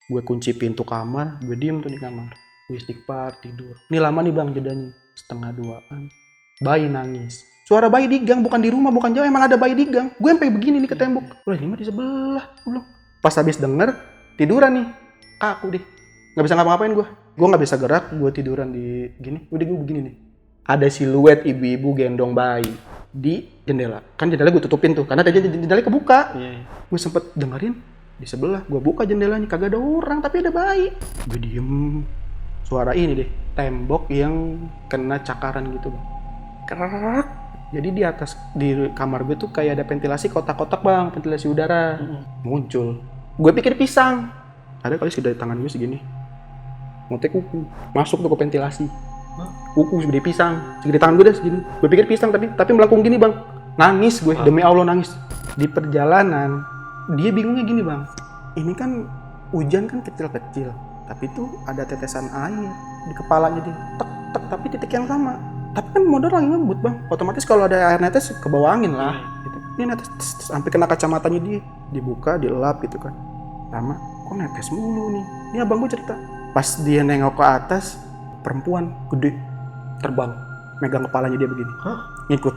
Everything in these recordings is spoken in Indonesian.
Gue kunci pintu kamar, gue diem tuh di kamar. Gue istighfar, tidur. Ini lama nih bang jedanya, 1:30-an. Bayi nangis. Suara bayi di gang, bukan di rumah, bukan jauh, emang ada bayi di gang. Gue sampai begini nih ke tembok. Wah ini mah di sebelah. Gue bilang. Pas habis denger, tiduran nih. Kaku deh. Gak bisa ngapa-ngapain gue. Gue gak bisa gerak, gue tiduran di gini. Udah gue begini nih. Ada siluet ibu-ibu gendong bayi di jendela. Kan jendela gue tutupin tuh, karena tadi jendela kebuka. Gue sempet dengerin, di sebelah. Gue buka jendelanya, kagak ada orang, tapi ada bayi. Gue diem. Suara ini deh, tembok yang kena cakaran gitu bang. Kerak. Jadi di atas, di kamar gue tuh kayak ada ventilasi kotak-kotak bang, ventilasi udara. Muncul. Gue pikir pisang. Ada kali segede tangan gue segini. Ngotek kuku. Masuk tuh ke ventilasi. Kuku segede pisang. Segede tangan gue dah segini. Gue pikir pisang tapi melengkung gini bang. Nangis gue, demi Allah nangis. Di perjalanan, dia bingungnya gini bang. Ini kan hujan kan kecil-kecil. Tapi tuh ada tetesan air di kepalanya dia. Tek, tek, tapi titik yang sama. Tapi kan modal lagi ngebut bang. Otomatis kalau ada air netes ke bawah angin lah. Gitu. Ini netes sampai kena kacamatanya dia. Dibuka, dilap gitu kan. Lama, kok netes mulu nih. Ini abang gue cerita. Pas dia nengok ke atas, perempuan gede terbang. Megang kepalanya dia begini. Ngikut.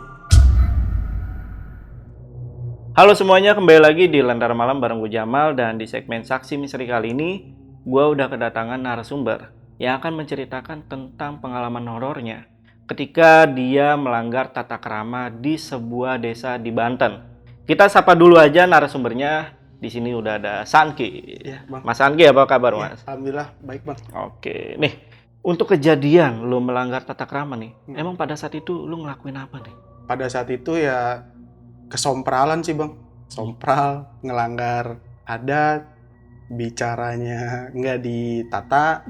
Halo semuanya, kembali lagi di Lentera Malam bareng gue Jamal. Dan di segmen Saksi Misteri kali ini gue udah kedatangan narasumber yang akan menceritakan tentang pengalaman horornya ketika dia melanggar tata krama di sebuah desa di Banten. Kita sapa dulu aja narasumbernya. Di sini udah ada Sanki. Ya, bang. Mas Sanki, apa kabar Mas? Alhamdulillah baik bang. Oke, nih untuk kejadian lu melanggar tata krama nih, emang pada saat itu lu ngelakuin apa nih? Pada saat itu ya kesompralan sih bang. Sompral, ngelanggar adat, bicaranya nggak ditata,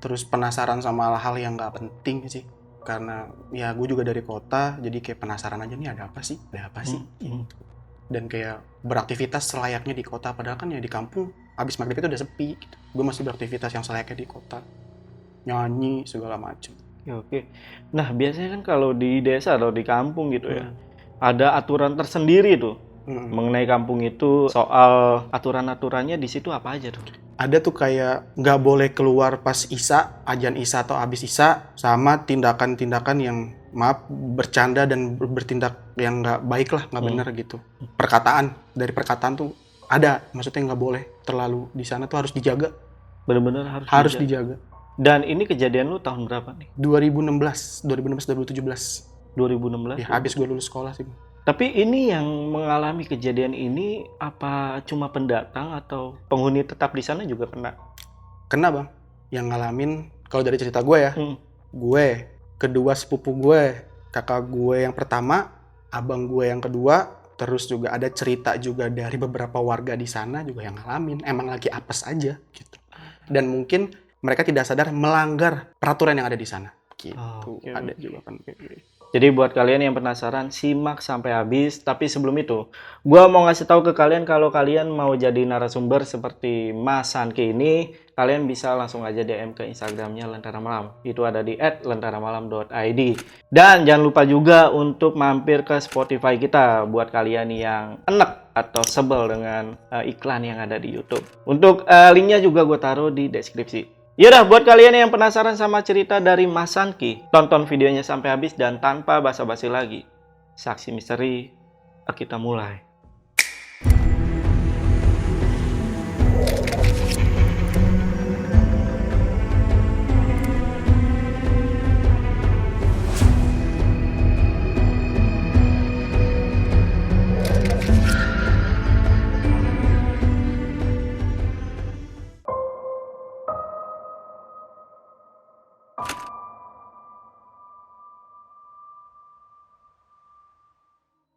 terus penasaran sama hal-hal yang nggak penting sih. Karena ya gue juga dari kota, jadi kayak penasaran aja nih ada apa sih gitu. Dan kayak beraktivitas selayaknya di kota, padahal kan ya di kampung abis maghrib itu udah sepi gitu. Gue masih beraktivitas yang selayaknya di kota, nyanyi segala macem. Oke, nah biasanya kan kalau di desa atau di kampung gitu ya, ada aturan tersendiri tuh mengenai kampung itu. Soal aturan-aturannya di situ apa aja tuh? Ada tuh kayak nggak boleh keluar pas Isya, ajan Isya atau abis Isya, sama tindakan-tindakan yang maaf bercanda dan bertindak yang nggak baik lah, nggak bener gitu. Dari perkataan tuh ada, maksudnya nggak boleh terlalu di sana tuh harus dijaga. Bener-bener Harus dijaga. Dan ini kejadian lu tahun berapa nih? 2016, 2017. 2016? Ya habis gue lulus sekolah sih. Tapi ini yang mengalami kejadian ini apa cuma pendatang atau penghuni tetap di sana juga kena? Kena bang, yang ngalamin kalau dari cerita gue ya, gue, kedua sepupu gue, kakak gue yang pertama, abang gue yang kedua, terus juga ada cerita juga dari beberapa warga di sana juga yang ngalamin, emang lagi apes aja gitu. Dan mungkin mereka tidak sadar melanggar peraturan yang ada di sana gitu. Ada juga kan kayak gitu. Jadi buat kalian yang penasaran, simak sampai habis. Tapi sebelum itu, gua mau ngasih tahu ke kalian kalau kalian mau jadi narasumber seperti Mas Sanki ini, kalian bisa langsung aja DM ke Instagramnya Lentera Malam. Itu ada di @lenteramalam.id. Dan jangan lupa juga untuk mampir ke Spotify kita buat kalian yang enek atau sebel dengan iklan yang ada di YouTube. Untuk linknya juga gue taruh di deskripsi. Yaudah, buat kalian yang penasaran sama cerita dari Mas Sanki, tonton videonya sampai habis dan tanpa basa-basi lagi. Saksi misteri, kita mulai.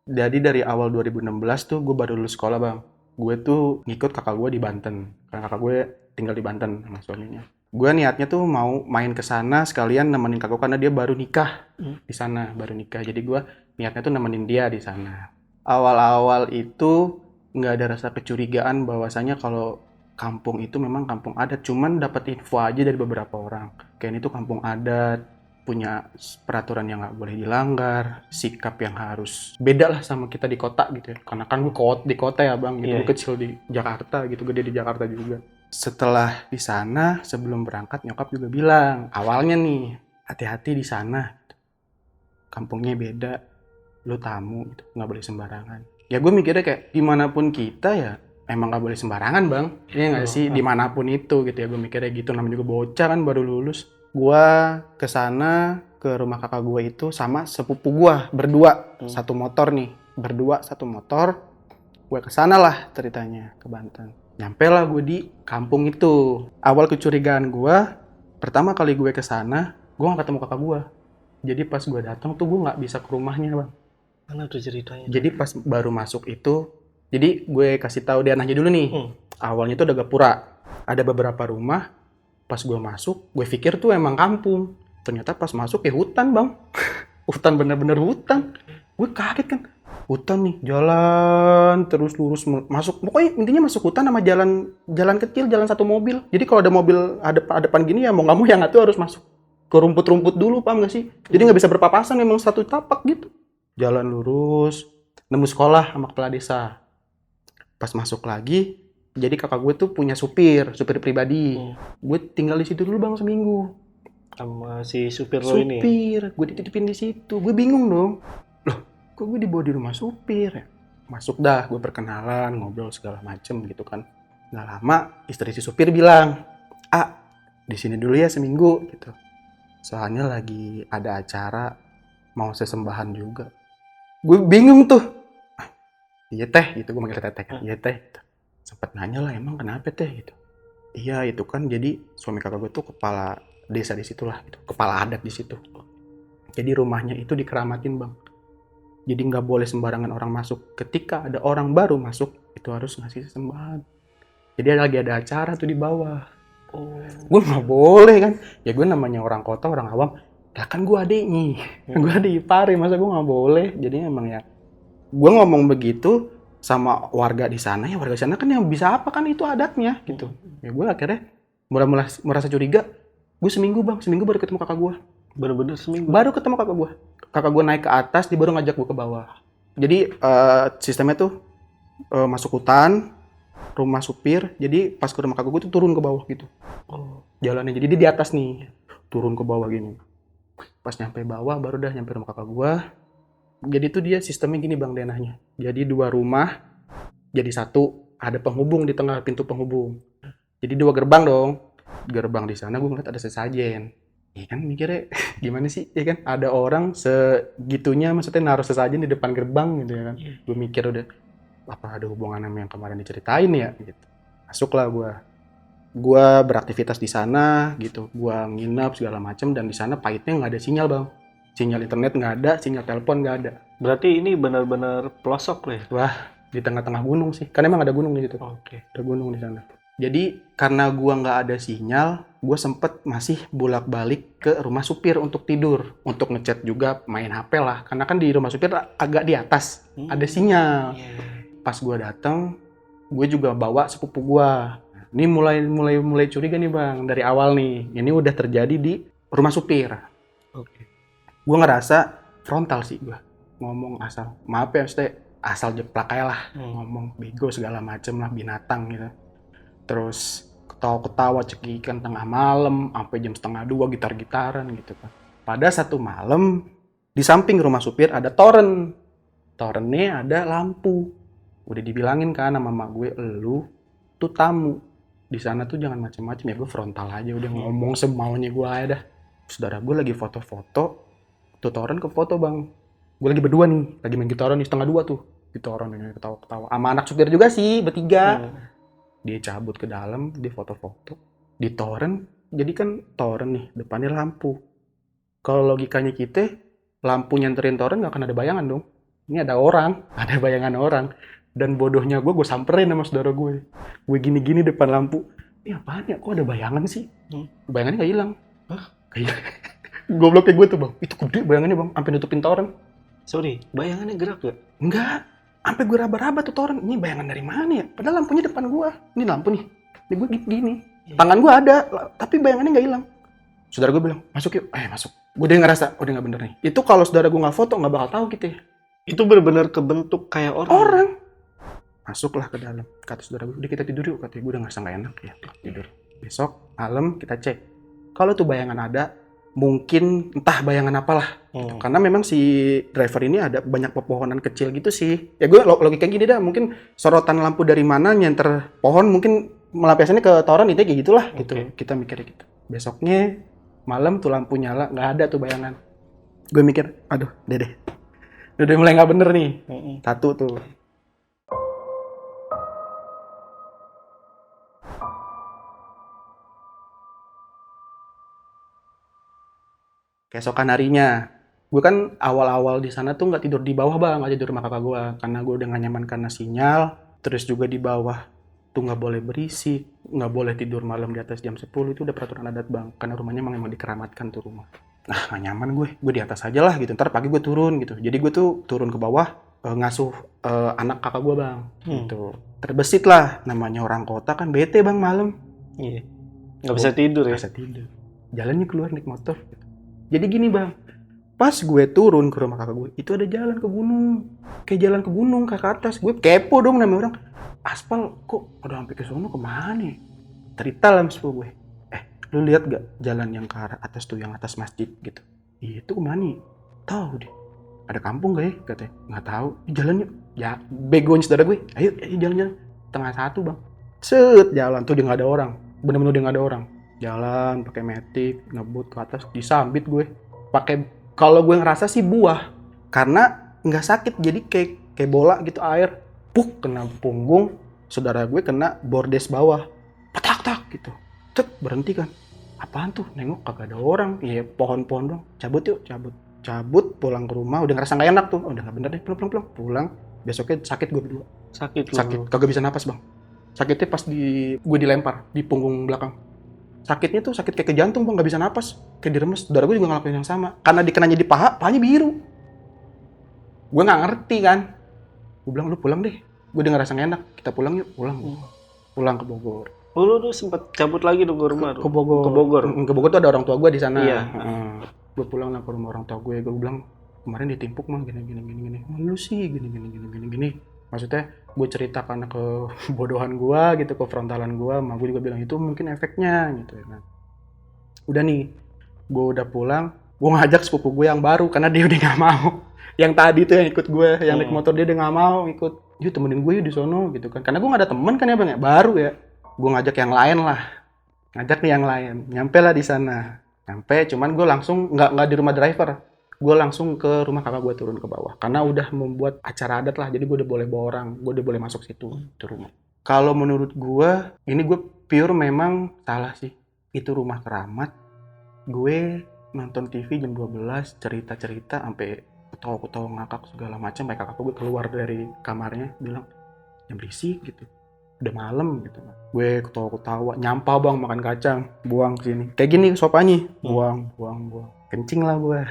Jadi dari awal 2016 tuh gue baru lulus sekolah bang. Gue tuh ngikut kakak gue di Banten. Karena kakak gue tinggal di Banten sama suaminya. Gue niatnya tuh mau main ke sana sekalian nemenin kakak gue karena dia baru nikah di sana, baru nikah. Jadi gue niatnya tuh nemenin dia di sana. Awal-awal itu nggak ada rasa kecurigaan bahwasanya kalau kampung itu memang kampung adat. Cuman dapat info aja dari beberapa orang. Kayak ini tuh kampung adat, punya peraturan yang nggak boleh dilanggar, sikap yang harus beda lah sama kita di kota gitu ya. Karena kan gue di kota ya bang, gitu. Gue kecil di Jakarta gitu, gede di Jakarta juga. Setelah di sana, sebelum berangkat nyokap juga bilang, awalnya nih, hati-hati di sana. Kampungnya beda, lu tamu gitu, nggak boleh sembarangan. Ya gue mikirnya kayak dimanapun kita ya emang nggak boleh sembarangan bang. Iya nggak sih, dimanapun itu gitu ya, gue mikirnya gitu. Namanya juga bocah kan baru lulus. Gue kesana ke rumah kakak gue itu sama sepupu gue berdua, satu motor nih, berdua satu motor. Gue kesana lah ceritanya ke Banten. Nyampe lah gue di kampung itu. Awal kecurigaan gue, pertama kali gue kesana, gue gak ketemu kakak gue. Jadi pas gue datang tuh gue nggak bisa ke rumahnya bang. Mana tuh ceritanya? Jadi pas baru masuk itu, jadi gue kasih tahu danahnya dulu nih. Awalnya itu ada gapura, ada beberapa rumah. Pas gue masuk, gue pikir tuh emang kampung. Ternyata pas masuk ya hutan bang. Hutan, bener-bener hutan. Gue kaget kan. Hutan nih, jalan terus lurus masuk. Pokoknya intinya masuk hutan sama jalan kecil, jalan satu mobil. Jadi kalau ada mobil ada depan gini ya mau nggak mau yang itu harus masuk ke rumput-rumput dulu, paham gak sih? Jadi nggak bisa berpapasan, memang satu tapak gitu. Jalan lurus, nemu sekolah sama kepala desa. Pas masuk lagi, jadi kakak gue tuh punya supir pribadi. Gue tinggal di situ dulu bang seminggu. Sama si supir lo ini? Supir, gue dititipin di situ. Gue bingung dong. Loh, kok gue dibawa di rumah supir ya? Masuk dah, gue perkenalan, ngobrol segala macem gitu kan. Nggak lama, istri si supir bilang, di sini dulu ya seminggu gitu. Soalnya lagi ada acara, mau sesembahan juga. Gue bingung tuh. Iya teh, gitu. Gue manggil teteh kan. Iya teh. Gitu. Sempet nanya lah, emang kenapa teh gitu. Iya itu kan jadi suami kakak gue tuh kepala desa di situ lah gitu. Kepala adat di situ. Jadi rumahnya itu dikeramatin bang. Jadi nggak boleh sembarangan orang masuk. Ketika ada orang baru masuk, itu harus ngasih sesembahan. Jadi lagi ada acara tuh di bawah. Gue nggak boleh kan. Ya gue namanya orang kota, orang awam. Lah kan gue adeknya. Gue adik ipar, masa gue nggak boleh. Jadi emang ya. Gue ngomong begitu sama warga di sana. Ya warga di sana kan yang bisa apa kan itu adatnya gitu. Ya gue akhirnya mulai merasa curiga. Gue seminggu bang, seminggu baru ketemu kakak gue. Bener-bener seminggu? Baru ketemu kakak gue. Kakak gue naik ke atas, dia baru ngajak gue ke bawah. Jadi sistemnya tuh masuk hutan, rumah supir. Jadi pas ke rumah kakak gue tuh turun ke bawah gitu. Jalannya. Jadi dia di atas nih, turun ke bawah gini. Pas nyampe bawah, baru dah nyampe rumah kakak gue. Jadi tuh dia sistemnya gini bang denahnya. Jadi 2 rumah, jadi satu. Ada penghubung di tengah, pintu penghubung. Jadi 2 gerbang dong. Gerbang di sana gue ngeliat ada sesajen. Ya kan mikirnya gimana sih? Ya kan ada orang segitunya maksudnya naruh sesajen di depan gerbang gitu ya kan. Gue mikir udah apa ada hubungan sama yang kemarin diceritain ya gitu. Masuklah gue. Gue beraktivitas di sana gitu. Gue nginep segala macam dan di sana pahitnya nggak ada sinyal bang. Sinyal internet nggak ada, sinyal telepon nggak ada. Berarti ini benar-benar pelosok loh ya? Wah, di tengah-tengah gunung sih. Kan emang ada gunung di situ. Oke. Ada gunung di sana. Jadi karena gua nggak ada sinyal, gue sempet masih bolak-balik ke rumah supir untuk tidur, untuk ngechat juga, main HP lah. Karena kan di rumah supir agak di atas, ada sinyal. Pas gua datang, gue juga bawa sepupu gua. Ini mulai curiga nih bang dari awal nih. Ini udah terjadi di rumah supir. Oke. Gue ngerasa frontal sih gue ngomong asal, maaf ya asal jeplak aja lah, ngomong bego segala macem lah, binatang gitu. Terus ketawa-ketawa cekikan tengah malam sampai jam 1:30 gitar-gitaran gitu kan. Pada satu malam di samping rumah supir ada toren. Torennya ada lampu. Udah dibilangin kan sama mama gue, lu tuh tamu. Di sana tuh jangan macem-macem ya, gue frontal aja udah ngomong semaunya gue aja dah. Saudara gue lagi foto-foto, tuh toren ke foto bang. Gue lagi berdua nih, lagi main gitaran nih 1:30 tuh. Gitaran dengan ketawa-ketawa. Sama anak supir juga sih, bertiga. Dia cabut ke dalam, dia foto-foto. Di toren, jadi kan toren nih, depannya lampu. Kalau logikanya kita, lampu nyenterin toren gak akan ada bayangan dong. Ini ada orang, ada bayangan orang. Dan bodohnya gue samperin sama saudara gue. Gue gini-gini depan lampu. Ini apaan ya, kok ada bayangan sih? Bayangannya gak hilang. Kayak gobloknya gue tuh bang, itu gede bayangannya bang, sampai nutupin toren. Sorry, bayangannya gerak gak? Enggak, sampai gue raba-raba tuh toren. Ini bayangan dari mana ya? Padahal lampunya depan gue. Ini lampu nih, ini gue gini. Tangan gue ada, tapi bayangannya nggak hilang. Saudara gue bilang, masuk yuk. Masuk. Gue udah ngerasa, udah nggak bener nih. Itu kalau saudara gue nggak foto, nggak bakal tahu gitu ya. Itu benar-benar kebentuk kayak orang. Masuklah ke dalam, kata saudara gue, udah kita tidur yuk, katanya. Gue udah ngerasa gak enak ya, tidur. Besok malam kita cek, kalau tuh bayangan ada, mungkin entah bayangan apalah. Karena memang si driver ini ada banyak pepohonan kecil gitu sih. Ya gue logika gini dah, mungkin sorotan lampu dari mana nyenter pohon, mungkin melampiaskannya ke toren, itu kayak gitulah gitu. Kita mikirnya gitu. Besoknya malam tuh lampu nyala, nggak ada tuh bayangan. Gue mikir, aduh, deh. Udah mulai nggak bener nih. Satu tuh. Keesokan harinya, gue kan awal-awal di sana tuh nggak tidur di bawah bang, nggak tidur di rumah kakak gue, karena gue udah nggak nyaman karena sinyal. Terus juga di bawah tuh nggak boleh berisik, nggak boleh tidur malam di atas jam 10, itu udah peraturan adat bang, karena rumahnya memang dikeramatkan tuh rumah. Nah nggak nyaman gue di atas aja lah gitu, ntar pagi gue turun gitu. Jadi gue tuh turun ke bawah ngasuh anak kakak gue bang, gitu. Terbesit lah, namanya orang kota kan bete bang malam. Iya. Nggak bisa tidur ya? Nggak bisa tidur. Jalannya keluar naik motor. Gitu. Jadi gini bang, pas gue turun ke rumah kakak gue, itu ada jalan ke gunung. Kayak jalan ke gunung, ke atas. Gue kepo dong namanya orang. Aspal kok udah sampai ke sono kemana? Cerita lah sepupu gue. Lu lihat gak jalan yang ke arah atas tuh, yang atas masjid gitu? Itu kemana? Tahu deh. Ada kampung gak ya? Katanya. Nggak tahu. Jalannya, ya begonya saudara gue. Ayo jalan-jalan. Tengah satu bang. Set jalan tuh dia nggak ada orang. Bener-bener dia nggak ada orang. Jalan pakai metik, ngebut ke atas, disambit gue. Pakai, kalau gue ngerasa sih buah. Karena nggak sakit, jadi kayak bola gitu air. Puk, kena punggung. Saudara gue kena bordes bawah. Petak-tak gitu. Tet, berhenti kan. Apaan tuh? Nengok kagak ada orang. Iya, pohon-pohon dong. Cabut yuk, cabut, pulang ke rumah. Udah ngerasa nggak enak tuh. Udah nggak bener deh, pulang. Besoknya sakit gue berdua. Sakit, Kagak bisa napas bang. Sakitnya pas gue dilempar di punggung belakang. Sakitnya tuh sakit kayak ke jantung bang, nggak bisa napas, kayak diremes. Saudara gue juga ngelakuin yang sama, karena dikenanya di pahanya biru. Gue nggak ngerti kan. Gue bilang, lu pulang deh, gue udah ngerasa nggak enak, kita pulang yuk. Pulang ke Bogor. Lu sempet cabut lagi tuh ke rumah tuh? Ke Bogor. Ke Bogor tuh ada orang tua gue di sana. Iya. Gue pulang lah ke rumah orang tua gue bilang, kemarin ditimpuk mah gini. Lu sih gini. Maksudnya gue cerita karena kebodohan gue gitu, kefrontalan gue, mak gue juga bilang itu mungkin efeknya gitu ya kan. Udah nih, gue udah pulang, gue ngajak sepupu gue yang baru karena dia udah nggak mau. Yang tadi tuh yang ikut gue, yang naik motor, dia udah nggak mau ikut. Yuk temenin gue yuk di sono gitu kan. Karena gue nggak ada temen kan ya bang ya, baru ya. Gue ngajak yang lain lah, nyampe lah di sana. Nyampe, cuman gue langsung nggak di rumah driver. Gue langsung ke rumah kakak gue, turun ke bawah karena udah membuat acara adat lah, jadi gue udah boleh bawa orang, gue udah boleh masuk situ ke rumah. Kalau menurut gue ini gue pure memang salah sih, itu rumah keramat. Gue nonton TV jam 12 cerita sampai ketawa ngakak segala macam, sampai kakak gue keluar dari kamarnya bilang yang berisik gitu, udah malam gitu. Gue ketawa nyampah bang, makan kacang buang sini kayak gini sopanya, buang kencing lah gue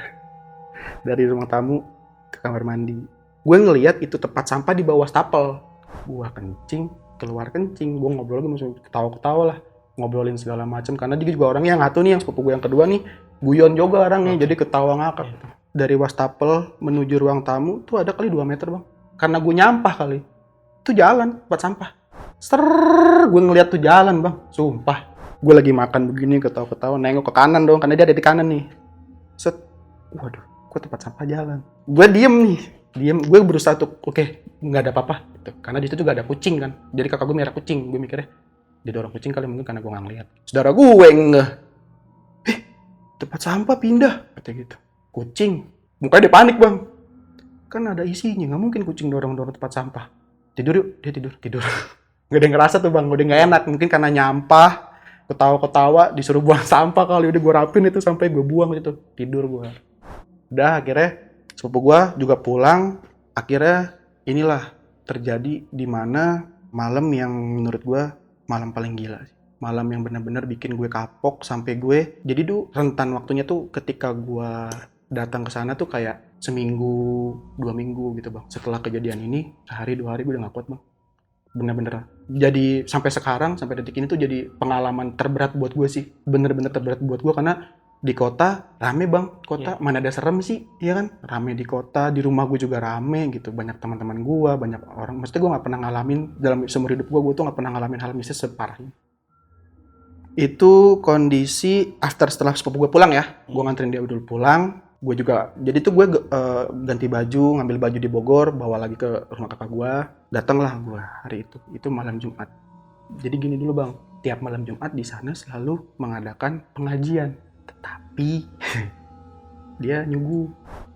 dari ruang tamu ke kamar mandi. Gue ngelihat itu tempat sampah di bawah stapel. Gue kencing, keluar kencing. Gue ngobrol lagi, masuk ketawa lah. Ngobrolin segala macam. Karena dia juga orangnya yang satu nih, yang sepupu gue yang kedua nih, guyon juga orangnya. Jadi ketawa ngakak. Dari wastafel menuju ruang tamu tuh ada kali 2 meter bang. Karena gue nyampah kali. Itu jalan, tempat sampah. Gue ngeliat tuh jalan bang. Sumpah. Gue lagi makan begini, ketawa-ketawa. Nengok ke kanan dong, karena dia ada di kanan nih. Set. Waduh. Kok tempat sampah jalan? Gue diem, gue berusaha tuh, oke, nggak ada apa-apa gitu. Karena di situ juga ada kucing kan, jadi kakak gue merah kucing. Gue mikirnya jadi orang kucing kali, mungkin karena gue nggak ngeliat. Saudara gue enggak, tempat sampah pindah kata gitu. Kucing, mukanya dia panik bang, kan ada isinya, nggak mungkin kucing dorong tempat sampah. Tidur yuk, dia tidur. Gak ada yang ngerasa tuh bang, udah nggak enak, mungkin karena nyampah, ketawa disuruh buang sampah kali, udah gue rapin itu sampai gue buang gitu, tidur gue. Udah akhirnya sepupu gue juga pulang. Akhirnya inilah terjadi di mana malam yang menurut gue malam paling gila sih. Malam yang benar-benar bikin gue kapok sampai gue. Jadi tuh rentan waktunya tuh ketika gue datang ke sana tuh kayak seminggu, 2 minggu gitu bang. Setelah kejadian ini, sehari 2 hari gue udah gak kuat bang. Bener-bener. Jadi sampai sekarang, sampai detik ini tuh jadi pengalaman terberat buat gue sih. Bener-bener terberat buat gue karena Di kota rame bang, kota mana ada serem sih, ya kan? Rame di kota, di rumah gue juga rame gitu, banyak teman-teman gue, banyak orang. Maksudnya gue nggak pernah ngalamin dalam seumur hidup gue tuh nggak pernah ngalamin hal mistis separah ini. Itu kondisi after setelah sepupu gue pulang ya, gue nganterin dia dulu pulang. Gue juga, jadi tuh gue ganti baju, ngambil baju di Bogor, bawa lagi ke rumah kakak gue. Datanglah gue hari itu malam Jumat. Jadi gini dulu bang, tiap malam Jumat di sana selalu mengadakan pengajian. Tetapi dia nyuguh.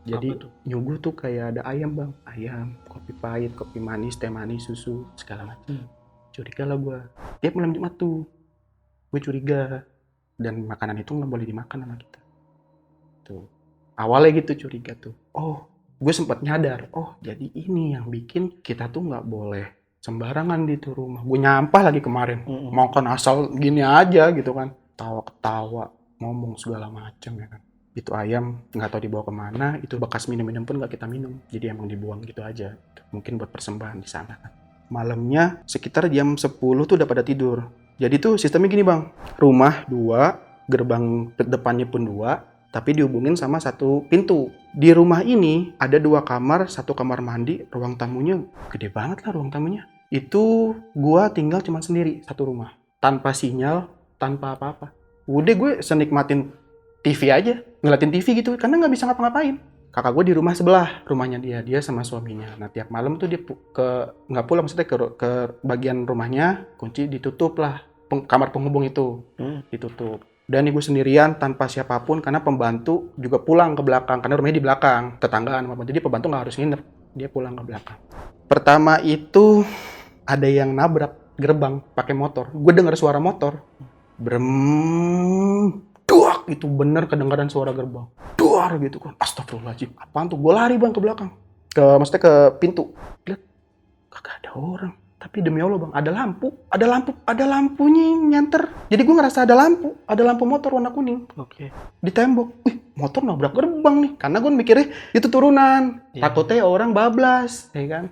Jadi nyuguh tuh kayak ada ayam bang, ayam, kopi pahit, kopi manis, teh manis, susu, segala macam. Curiga lah gue. Tiap malam Jumat tuh, gue curiga. Dan makanan itu nggak boleh dimakan sama kita. Tuh, awalnya gitu curiga tuh. Oh, gue sempat nyadar. Oh, jadi ini yang bikin kita tuh nggak boleh sembarangan di tuh rumah. Gue nyampah lagi kemarin, makan asal gini aja gitu kan, ketawa-ketawa, ngomong segala macam ya kan. Itu ayam nggak tahu dibawa kemana, itu bekas minum-minum pun nggak kita minum, jadi emang dibuang gitu aja. Mungkin buat persembahan di sana kan. Malamnya sekitar jam 10 tuh udah pada tidur. Jadi tuh sistemnya gini bang, rumah 2, gerbang depannya pun 2, tapi dihubungin sama satu pintu. Di rumah ini ada 2 kamar, 1 kamar mandi, ruang tamunya gede banget lah ruang tamunya. Itu gua tinggal cuma sendiri satu rumah, tanpa sinyal, tanpa apa-apa. Udah gue senikmatin TV aja, ngeliatin TV gitu, karena nggak bisa ngapa-ngapain. Kakak gue di rumah sebelah, rumahnya dia sama suaminya. Nah tiap malam tuh dia nggak pulang, maksudnya ke bagian rumahnya, kunci ditutup lah, kamar penghubung itu ditutup. Dan gue sendirian tanpa siapapun, karena pembantu juga pulang ke belakang, karena rumahnya di belakang, tetanggaan. Jadi pembantu nggak harus nginep, dia pulang ke belakang. Pertama itu ada yang nabrak gerbang pakai motor. Gue dengar suara motor, brem, duak, itu bener kedengaran suara gerbang, duar gitu kan. Astagfirullahaladzim, apaan tuh? Gue lari bang ke belakang, maksudnya ke pintu. Lihat, kagak ada orang. Tapi demi Allah bang, ada lampunya nyanter. Jadi gue ngerasa ada lampu motor warna kuning. Oke. Di tembok. Motor nabrak gerbang nih. Karena gue mikirnya itu turunan. Takutnya orang bablas, ya kan.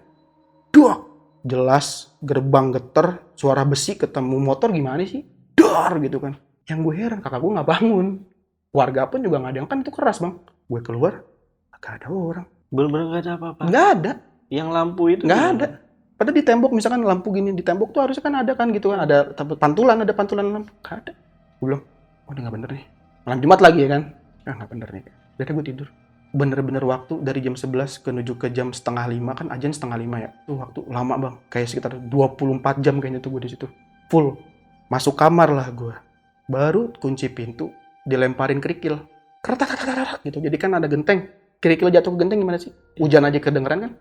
Duak. Jelas gerbang geter, suara besi ketemu motor gimana sih? Dar gitu kan. Yang gue heran, kakak gue nggak bangun. Warga pun juga nggak ada, kan itu keras bang. Gue keluar, gak ada orang. Bener-bener gak ada apa-apa? Nggak ada. Yang lampu itu? Nggak ada. Padahal di tembok, misalkan lampu gini, di tembok tuh harusnya kan ada kan gitu kan. Ada pantulan lampu. Nggak ada. Gue bilang, oh ini nggak bener nih. Malam Jumat lagi ya kan. Nggak bener nih. Jadi gue tidur. Bener-bener waktu dari jam 11 menuju ke jam 4:30 kan, azan 4:30 ya. Tuh waktu lama bang. Kayak sekitar 24 jam kayaknya tuh gue di situ. Full. Masuk kamar lah gue. Baru kunci pintu, dilemparin kerikil. Kertak gitu. Jadi kan ada genteng. Kerikil jatuh ke genteng gimana sih? Hujan aja kedengeran kan?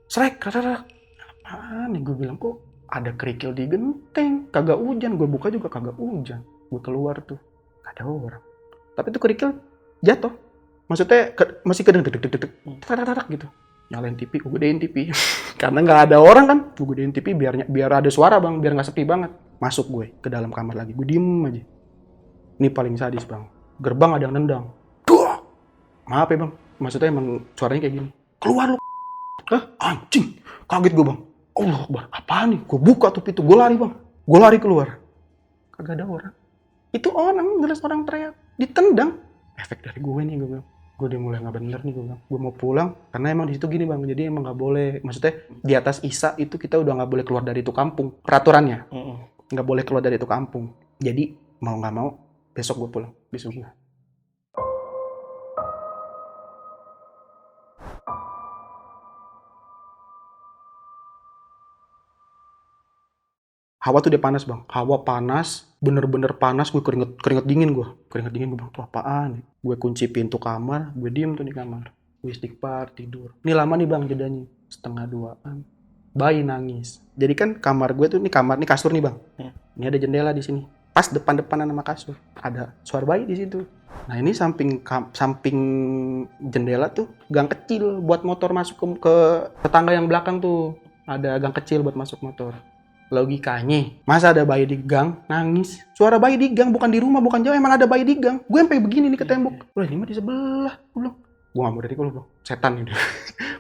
Srek, apaan nih? Gue bilang, kok ada kerikil di genteng? Kagak hujan. Gue buka juga kagak hujan. Gue keluar tuh, gak ada orang. Tapi tuh kerikil jatuh. Maksudnya masih kedeng-deg gitu. Nyalain TV, gue gedein TV. Karena nggak ada orang kan, gue gedein TV biar ada suara bang, biar nggak sepi banget. Masuk gue ke dalam kamar lagi, gue diem aja. Ini paling sadis bang. Gerbang ada yang nendang. Duh! Maaf ya bang, maksudnya emang suaranya kayak gini. Keluar lu. Hah? Anjing. Kaget gue bang. Allah Akbar, apaan nih? Gue buka tuh pintu, gue lari bang. Gue lari keluar. Kagak ada orang. Itu orang, jelas orang teriak. Ditendang. Efek dari gue nih, gue bilang. Gue udah mulai gak bener nih, gue bilang. Gue mau pulang, karena emang di situ gini bang. Jadi emang gak boleh. Maksudnya di atas Isya itu kita udah gak boleh keluar dari itu kampung. Peraturannya. Gak boleh keluar dari itu kampung. Jadi mau gak mau, besok gue pulang. Besok gue. Hawa tuh udah panas bang, hawa panas, bener-bener panas, gue keringet dingin gue bang, tuh apaan? Gue kunci pintu kamar, gue diem tuh di kamar, gue istighfar, tidur. Ini lama nih bang jedanya, 1:30-an, bayi nangis. Jadi kan kamar gue tuh, ini kasur nih bang, ini ada jendela di sini, pas depan-depanan sama kasur, ada suara bayi di situ. Nah ini samping jendela tuh gang kecil buat motor masuk ke tetangga yang belakang tuh, ada gang kecil buat masuk motor. Logikanya, masa ada bayi di gang nangis? Suara bayi di gang, bukan di rumah, bukan jauh, emang ada bayi di gang. Gue sampai begini nih ke tembok. Wah ini mah di sebelah. Gue gak mau dari bang, setan ini.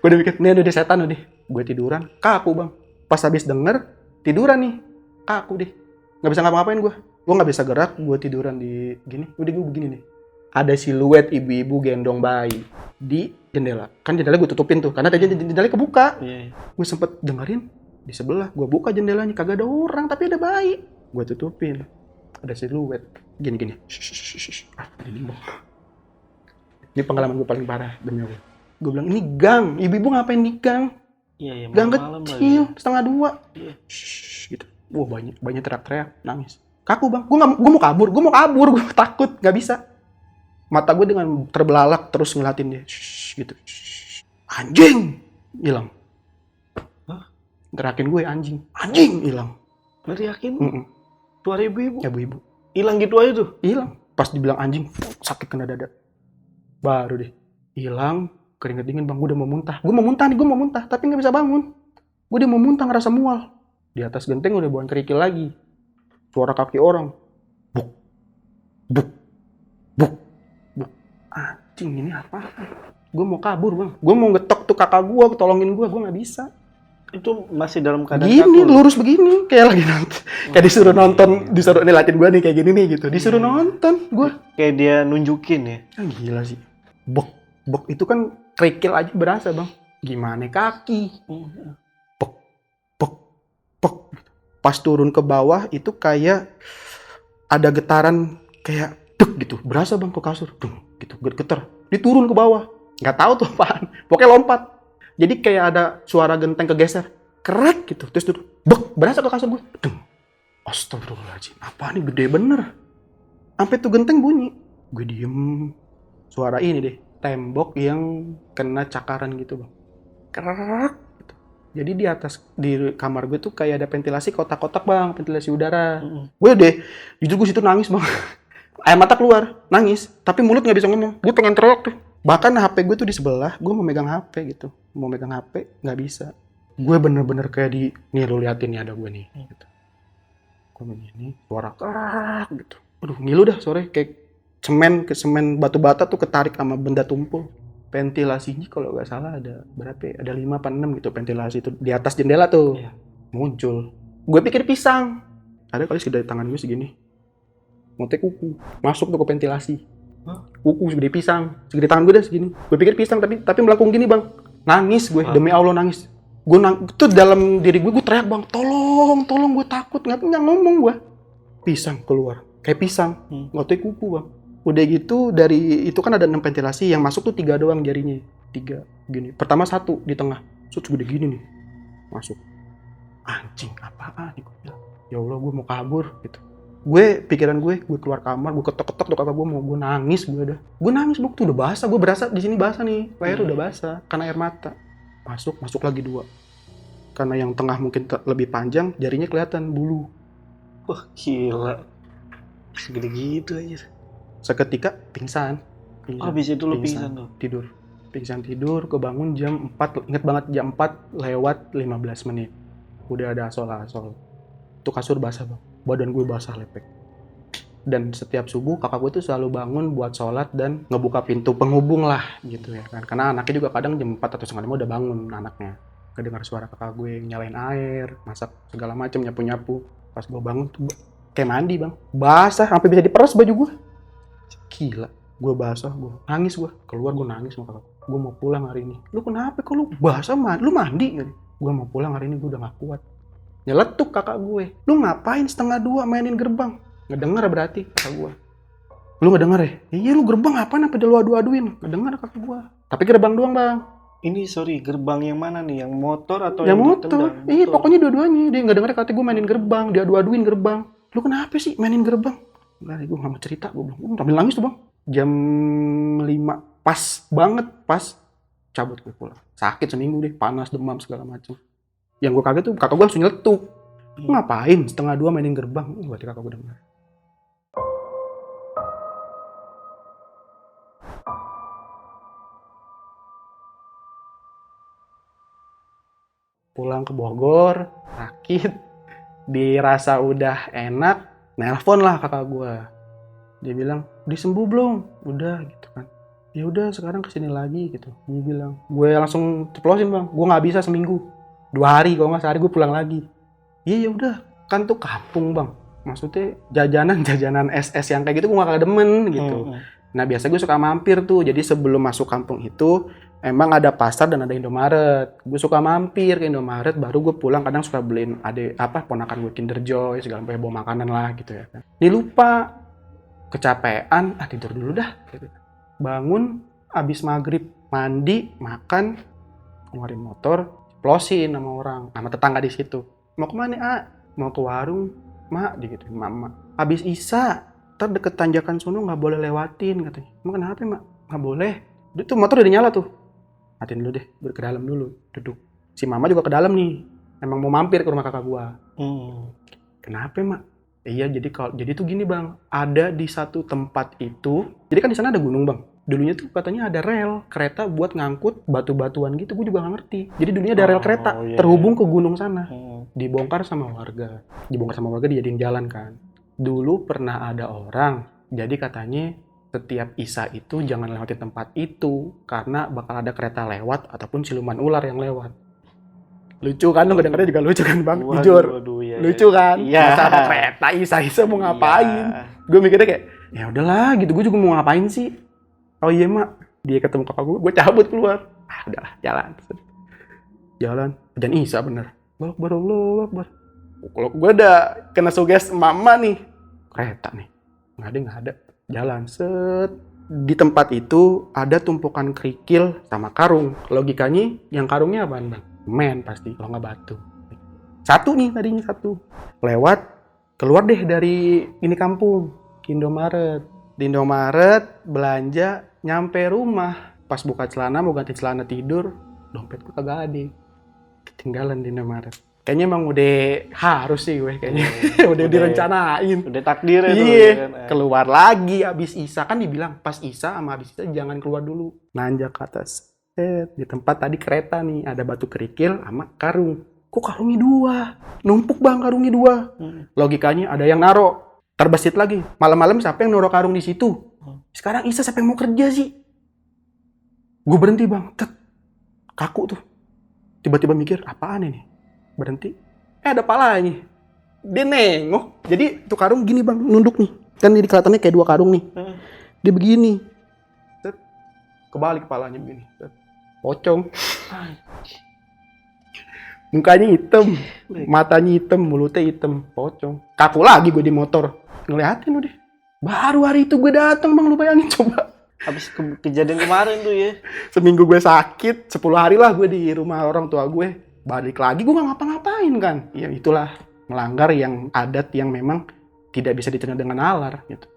Gue udah mikir, ini udah setan udah. Gue tiduran, kaku bang. Pas habis denger, tiduran nih, kaku deh. Nggak bisa ngapa-ngapain gue. Gue nggak bisa gerak, gue tiduran di gini. Udah gue begini nih. Ada siluet ibu-ibu gendong bayi di jendela. Kan jendela gue tutupin tuh, karena tadi jendela kebuka. Iya. Gue sempet dengerin di sebelah. Gue buka jendelanya, kagak ada orang, tapi ada bayi. Gue tutupin. Ada siluet. Gini-gini. Ini pengalaman gue paling parah, demi Allah. Gue bilang, ini gang. Ibu-ibu ngapain di gang? Iya, Gang malam kecil, lagi. 1:30. Iya. Shhh, gitu. Wah, banyak teriak-teriak, nangis. Kaku bang, gue mau kabur, gue takut, nggak bisa. Mata gue dengan terbelalak terus ngeliatin dia, shhh, gitu. Shhh. Anjing, hilang. Hah? Teriakin gue anjing, hilang. Yakin? Mm-mm. Suara ibu-ibu. Ibu-ibu, Hilang gitu aja tuh. hilang. Pas dibilang anjing, sakit kena dada. Baru deh, hilang. Keringet dingin bang, gue udah mau muntah. Gue mau muntah, tapi nggak bisa bangun. Gue udah mau muntah, ngerasa mual. Di atas genteng udah buang kerikil lagi. Suara kaki orang. Buk, buk, buk, buk. Anjing, ini apa? Gue mau kabur bang. Gue mau ngetok tuh kakak gue, tolongin gue nggak bisa. Itu masih dalam keadaan Gini, kaku. lurus begini, kayak lagi nonton. Kayak disuruh nonton, disuruh nih latihan gue nih kayak gini nih gitu. Disuruh nonton, gue. Kayak dia nunjukin ya. Gila sih. Bok itu kan kerikil aja berasa bang. Gimana kaki? Pok. Pas turun ke bawah itu kayak ada getaran kayak dek gitu. Berasa bang ke kasur. Dung, gitu, getar. Diturun ke bawah. Nggak tahu tuh apaan. Pokoknya lompat. Jadi kayak ada suara genteng kegeser. Krek gitu. Terus turun. Bek, berasa ke kasur gue. Dung. Astagfirullahaladzim. Apaan nih, gede bener. Sampai tuh genteng bunyi. Gue diem. Suara ini deh. Tembok yang kena cakaran gitu bang. Krek. Jadi di atas, di kamar gue tuh kayak ada ventilasi kotak-kotak bang, ventilasi udara. Gue deh, jujur gue situ nangis bang. Air mata keluar, nangis. Tapi mulut nggak bisa ngomong. Gue pengen teriak tuh. Bahkan HP gue tuh di sebelah, gue mau megang HP gitu. Mau megang HP, nggak bisa. Gue bener-bener kayak di, nih lu liatin nih ada gue nih. Gitu. Gue begini, suara kerak gitu. Aduh ngilu dah sore, kayak semen batu bata tuh ketarik sama benda tumpul. Ventilasinya kalau nggak salah ada berapa ya? Ada 5 apa 6 gitu ventilasi itu di atas jendela tuh. Iya. Muncul. Gue pikir pisang. Ada kali segede tangan gue segini. Motek kuku. Masuk tuh ke ventilasi. Kuku segede pisang. Segede tangan gue dah segini. Gue pikir pisang tapi melengkung gini bang. Nangis gue. Demi Allah nangis. Gue tuh dalam diri gue teriak bang. Tolong gue takut. Nggak ngomong gue. Pisang keluar. Kayak pisang. Motek kuku bang. Udah gitu dari itu kan ada 6 ventilasi, yang masuk tuh 3 doang jarinya. 3 gini. Pertama 1 di tengah. Terus gede gini nih. Masuk. Anjing apaan nih gue bilang. Ya Allah gue mau kabur gitu. Pikiran gue keluar kamar, gue ketok-ketok tuh kakak gue gue nangis gue udah. Gue nangis tuh udah basah, gue berasa di sini basah nih. Leher udah basah karena air mata. Masuk lagi 2. Karena yang tengah mungkin lebih panjang, jarinya kelihatan bulu. Wah, gila. Segede gitu aja. Seketika pingsan. Habis itu lu pingsan tuh. Pingsan tidur, kebangun jam 4, inget banget jam 4 lewat 15 menit. Udah ada asol-asol. Tuh kasur basah bang, badan gue basah lepek. Dan setiap subuh kakak gue tuh selalu bangun buat sholat dan ngebuka pintu penghubung lah gitu ya kan. Karena anaknya juga kadang jam 4 atau setengah 5 udah bangun anaknya. Kedengar suara kakak gue nyalain air, masak segala macam, nyapu-nyapu. Pas gue bangun tuh kayak mandi bang, basah sampai bisa diperes baju gue. Gila, gue basah, gue nangis keluar gue nangis sama kakak. Gue mau pulang hari ini. Lu kenapa kok lu basah lu mandi? Gue mau pulang hari ini, gue udah gak kuat. Nyeletuk kakak gue. Lu ngapain 1:30 mainin gerbang? Ngedenger berarti kakak gue. Lu ngedenger ya? Iya lu gerbang ngapain sampai lu adu-aduin? Ngedenger kakak gue. Tapi gerbang doang bang. Ini sorry, gerbang yang mana nih? Yang motor atau yang motor? ditendang? Iya pokoknya dua-duanya. Dia nggak denger kata gue mainin gerbang. Dia adu-aduin gerbang. Lu kenapa sih mainin gerbang? Enggak, gue gak mau cerita. Gue bilang, sambil nangis tuh bang. Jam 5, pas banget, cabut gue pulang. Sakit seminggu deh, panas, demam, segala macam. Yang gue kaget tuh, kakak gue langsung nyeletuk. Ngapain 1:30 mainin gerbang? Berarti kakak gue dengar. Pulang ke Bogor, sakit. Dirasa udah enak, nelpon lah kakak gue. Dia bilang, udah sembuh belum? Udah gitu kan. Ya udah sekarang kesini lagi gitu. Dia bilang, gue langsung ceplosin bang. Gue nggak bisa seminggu, 2 hari kalau nggak sehari gue pulang lagi. Iya ya udah, kan tuh kampung bang. maksudnya jajanan SS yang kayak gitu gue gak demen gitu. Nah biasa gue suka mampir tuh, jadi sebelum masuk kampung itu emang ada pasar dan ada Indomaret. Gue suka mampir ke Indomaret, baru gue pulang kadang suka beliin ponakan gue Kinder Joy segala macam, bawa makanan lah gitu ya. Ini lupa, kecapean, tidur dulu dah. Gitu. Bangun, abis maghrib mandi, makan, keluarin motor, plosin sama orang, sama tetangga di situ. Mau kemana? Mau ke warung, mak, digituin mama. Abis Isya, ntar deket tanjakan sono nggak boleh lewatin katanya. Emang kenapa mak? Nggak boleh. Itu motor udah nyala tuh. Matiin dulu deh, ke dalam dulu, duduk. Si mama juga ke dalam nih. Emang mau mampir ke rumah kakak gua. Kenapa mak? Iya, jadi tuh gini bang, ada di satu tempat itu. Jadi kan di sana ada gunung bang. Dulunya tuh katanya ada rel kereta buat ngangkut batu-batuan gitu. Gue juga nggak ngerti. Jadi dulunya ada rel kereta terhubung ke gunung sana. Dibongkar sama warga. Dijadiin jalan kan. Dulu pernah ada orang, jadi katanya setiap Isya itu jangan lewatin tempat itu karena bakal ada kereta lewat ataupun siluman ular yang lewat. Lucu kan, lo kadang-kadang juga lucu kan bang, jujur. Ya, lucu kan, ya. masa ada kereta Isya mau ngapain? Gue mikirnya kayak, ya udahlah gitu, gue juga mau ngapain sih? Oh iya mak, dia ketemu kakak gue cabut keluar. Udahlah, jalan, dan Isya bener. Allah Akbar. Kalau gue udah kena suges mama nih, kereta nih, nggak ada, jalan set. Di tempat itu ada tumpukan kerikil sama karung. Logikanya yang karungnya apaan bang? Men pasti, kalau nggak batu. Satu nih tadinya satu. Lewat, keluar deh dari ini kampung, ke Indomaret. Di Indomaret belanja, nyampe rumah. Pas buka celana, mau ganti celana tidur, dompet gue kagak ada. Ketinggalan di Indomaret. Kayaknya emang udah harus sih gue kayaknya. udah direncanain. Udah takdir itu. Iya. Keluar lagi abis Isya. Kan dibilang pas Isya sama abis Isya jangan keluar dulu. Nanjak ke atas. Di tempat tadi kereta nih. Ada batu kerikil sama karung. Kok karungnya 2? Numpuk bang karungnya 2. Logikanya ada yang naro. Terbesit lagi. Malam-malam siapa yang naro karung di situ? Sekarang Isya siapa yang mau kerja sih? Gue berhenti bang. Kaku tuh. Tiba-tiba mikir apaan ini? Berhenti, ada palanya. Dia nengok. Jadi tuh karung gini bang, nunduk nih. Kan ini kelihatannya kayak 2 karung nih. Dia begini. Kebalik kepalanya begini. Pocong. Mukanya hitam, matanya hitam, mulutnya hitam, pocong. Kaku lagi gue di motor. Ngeliatin udah. Baru hari itu gue datang bang, lu bayangin coba. Habis kejadian kemarin tuh ya. Seminggu gue sakit, 10 hari lah gue di rumah orang tua gue. Balik lagi gue gak ngapa-ngapain kan. Ya itulah melanggar yang adat yang memang tidak bisa diterima dengan nalar gitu.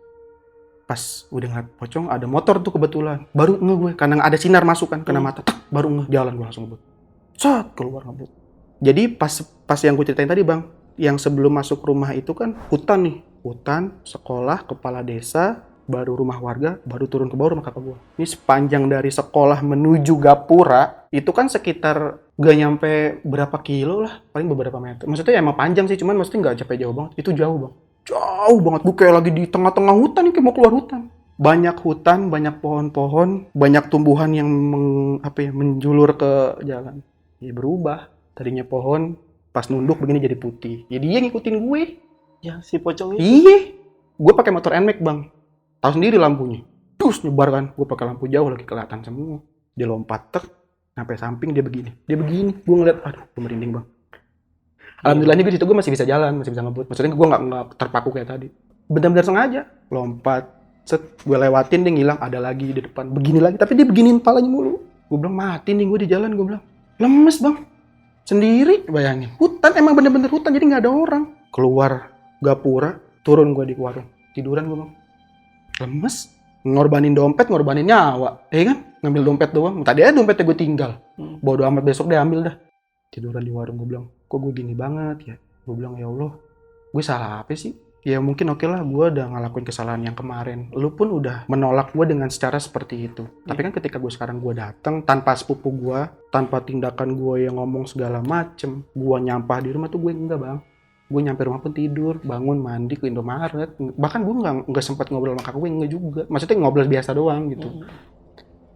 Pas udah ngeliat pocong ada motor tuh kebetulan. Baru nge gue karena ada sinar masuk kan kena mata. Baru nge jalan gue langsung ngebut. Keluar ngebut. Jadi pas yang gue ceritain tadi bang. Yang sebelum masuk rumah itu kan hutan nih. Hutan, sekolah, kepala desa, baru rumah warga, baru turun ke bawah rumah kakak gue. Ini sepanjang dari sekolah menuju Gapura, itu kan sekitar gak nyampe berapa kilo lah, paling beberapa meter. Maksudnya emang panjang sih, cuman maksudnya gak capek jauh banget. Itu jauh bang. Jauh banget, gue kayak lagi di tengah-tengah hutan nih, kayak mau keluar hutan. Banyak hutan, banyak pohon-pohon, banyak tumbuhan yang menjulur ke jalan. Ya berubah, tadinya pohon, pas nunduk begini jadi putih. Jadi dia ngikutin gue. Ya si pocong itu? Iya, gue pakai motor NMAX bang. Tahu sendiri lampunya. Terus nyebar kan. Gue pakai lampu jauh lagi kelihatan semua. Dia lompat sampai samping dia begini. Gue ngeliat, aduh, gue merinding bang. Alhamdulillahnya gue di situ gue masih bisa jalan, masih bisa ngebut. Maksudnya gue nggak terpaku kayak tadi. Benar-benar sengaja. Lompat, gue lewatin dia ngilang. Ada lagi di depan, begini lagi. Tapi dia beginiin palanya mulu. Gue bilang mati nih gue di jalan. Gue bilang lemes bang. Sendiri bayangin. Hutan emang bener-bener hutan jadi nggak ada orang. Keluar Gapura, turun gue di warung. Tiduran gue bang. Lemes, ngorbanin dompet, ngorbanin nyawa, kan? Ngambil dompet doang. Tadi aja dompetnya gue tinggal. Bodo amat besok deh ambil dah. Tiduran di warung gue bilang, kok gue gini banget ya? Gue bilang ya Allah, gue salah apa sih? Ya mungkin oke lah, gue udah ngelakuin kesalahan yang kemarin. Lu pun udah menolak gue dengan secara seperti itu. Tapi kan ketika gue sekarang gue datang tanpa sepupu gue, tanpa tindakan gue yang ngomong segala macem, gue nyampah di rumah tuh gue enggak bang. Gue nyampe rumah pun tidur, bangun, mandi ke Indomaret. Bahkan gue nggak sempat ngobrol sama kakak gue, nggak juga. Maksudnya ngobrol biasa doang gitu.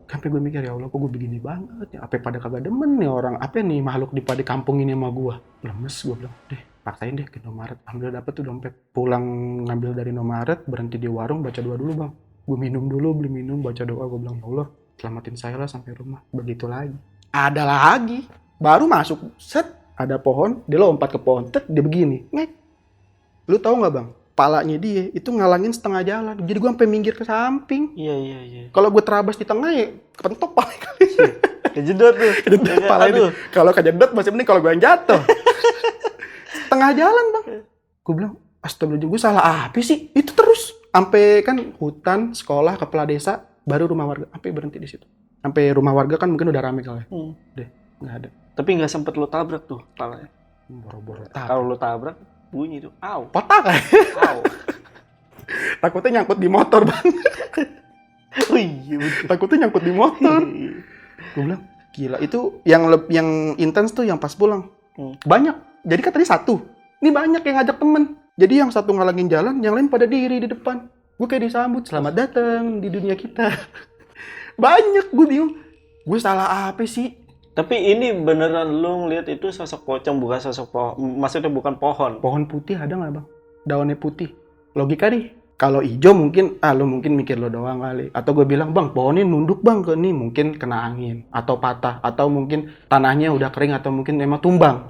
Sampai gue mikir, ya Allah kok gue begini banget ya. Apa pada kagak demen nih orang, apa nih makhluk di pada kampung ini sama gue. Lemes gue bilang, deh Paksain deh ke Indomaret. Alhamdulillah dapet tuh dompet. Pulang ngambil dari Indomaret, berhenti di warung, baca doa dulu bang. Gue minum dulu, beli minum, baca doa. Gue bilang, ya Allah, selamatin saya lah sampai rumah. Begitu lagi. Ada lagi. Baru masuk, set, ada pohon, dia lompat ke pohon, tet, dia begini. Ngek. Lu tahu nggak bang? Palanya dia itu ngalangin setengah jalan. Jadi gue sampai minggir ke samping. Iya. Kalau gue terabas di tengah ya kepentok paling kali. Kejedot tuh. Kejedot pala ini. Kalau kejedot masih mending kalau gue yang jatuh. Tengah jalan bang. Gue bilang, astagfirullahaladzim, gue salah apa sih? Itu terus. Sampai kan hutan, sekolah, kepala desa, baru rumah warga. Sampai berhenti di situ. Sampai rumah warga kan mungkin udah rame kali. Deh, nggak ada. Tapi nggak sempet lo tabrak tuh palanya. Boro-boro. Kalau lo tabrak, bunyi tuh. Au. Potak. Au. Takutnya nyangkut di motor bang. Oh iya betul. Takutnya nyangkut di motor. Gue bilang, gila. Itu yang intens tuh yang pas pulang. Banyak. Jadi kan tadi satu. Ini banyak yang ngajak temen. Jadi yang satu ngalangin jalan, yang lain pada diri di depan. Gue kayak disambut, selamat datang di dunia kita. Banyak, gue bingung. Gue salah apa sih? Tapi ini beneran lu ngeliat itu sosok pocong, bukan sosok pohon. Maksudnya bukan pohon. Pohon putih ada nggak bang? Daunnya putih. Logika nih. Kalau hijau mungkin, lu mungkin mikir lo doang kali. Atau gue bilang, bang pohonnya nunduk bang ke nih. Mungkin kena angin. Atau patah. Atau mungkin tanahnya udah kering. Atau mungkin emang tumbang.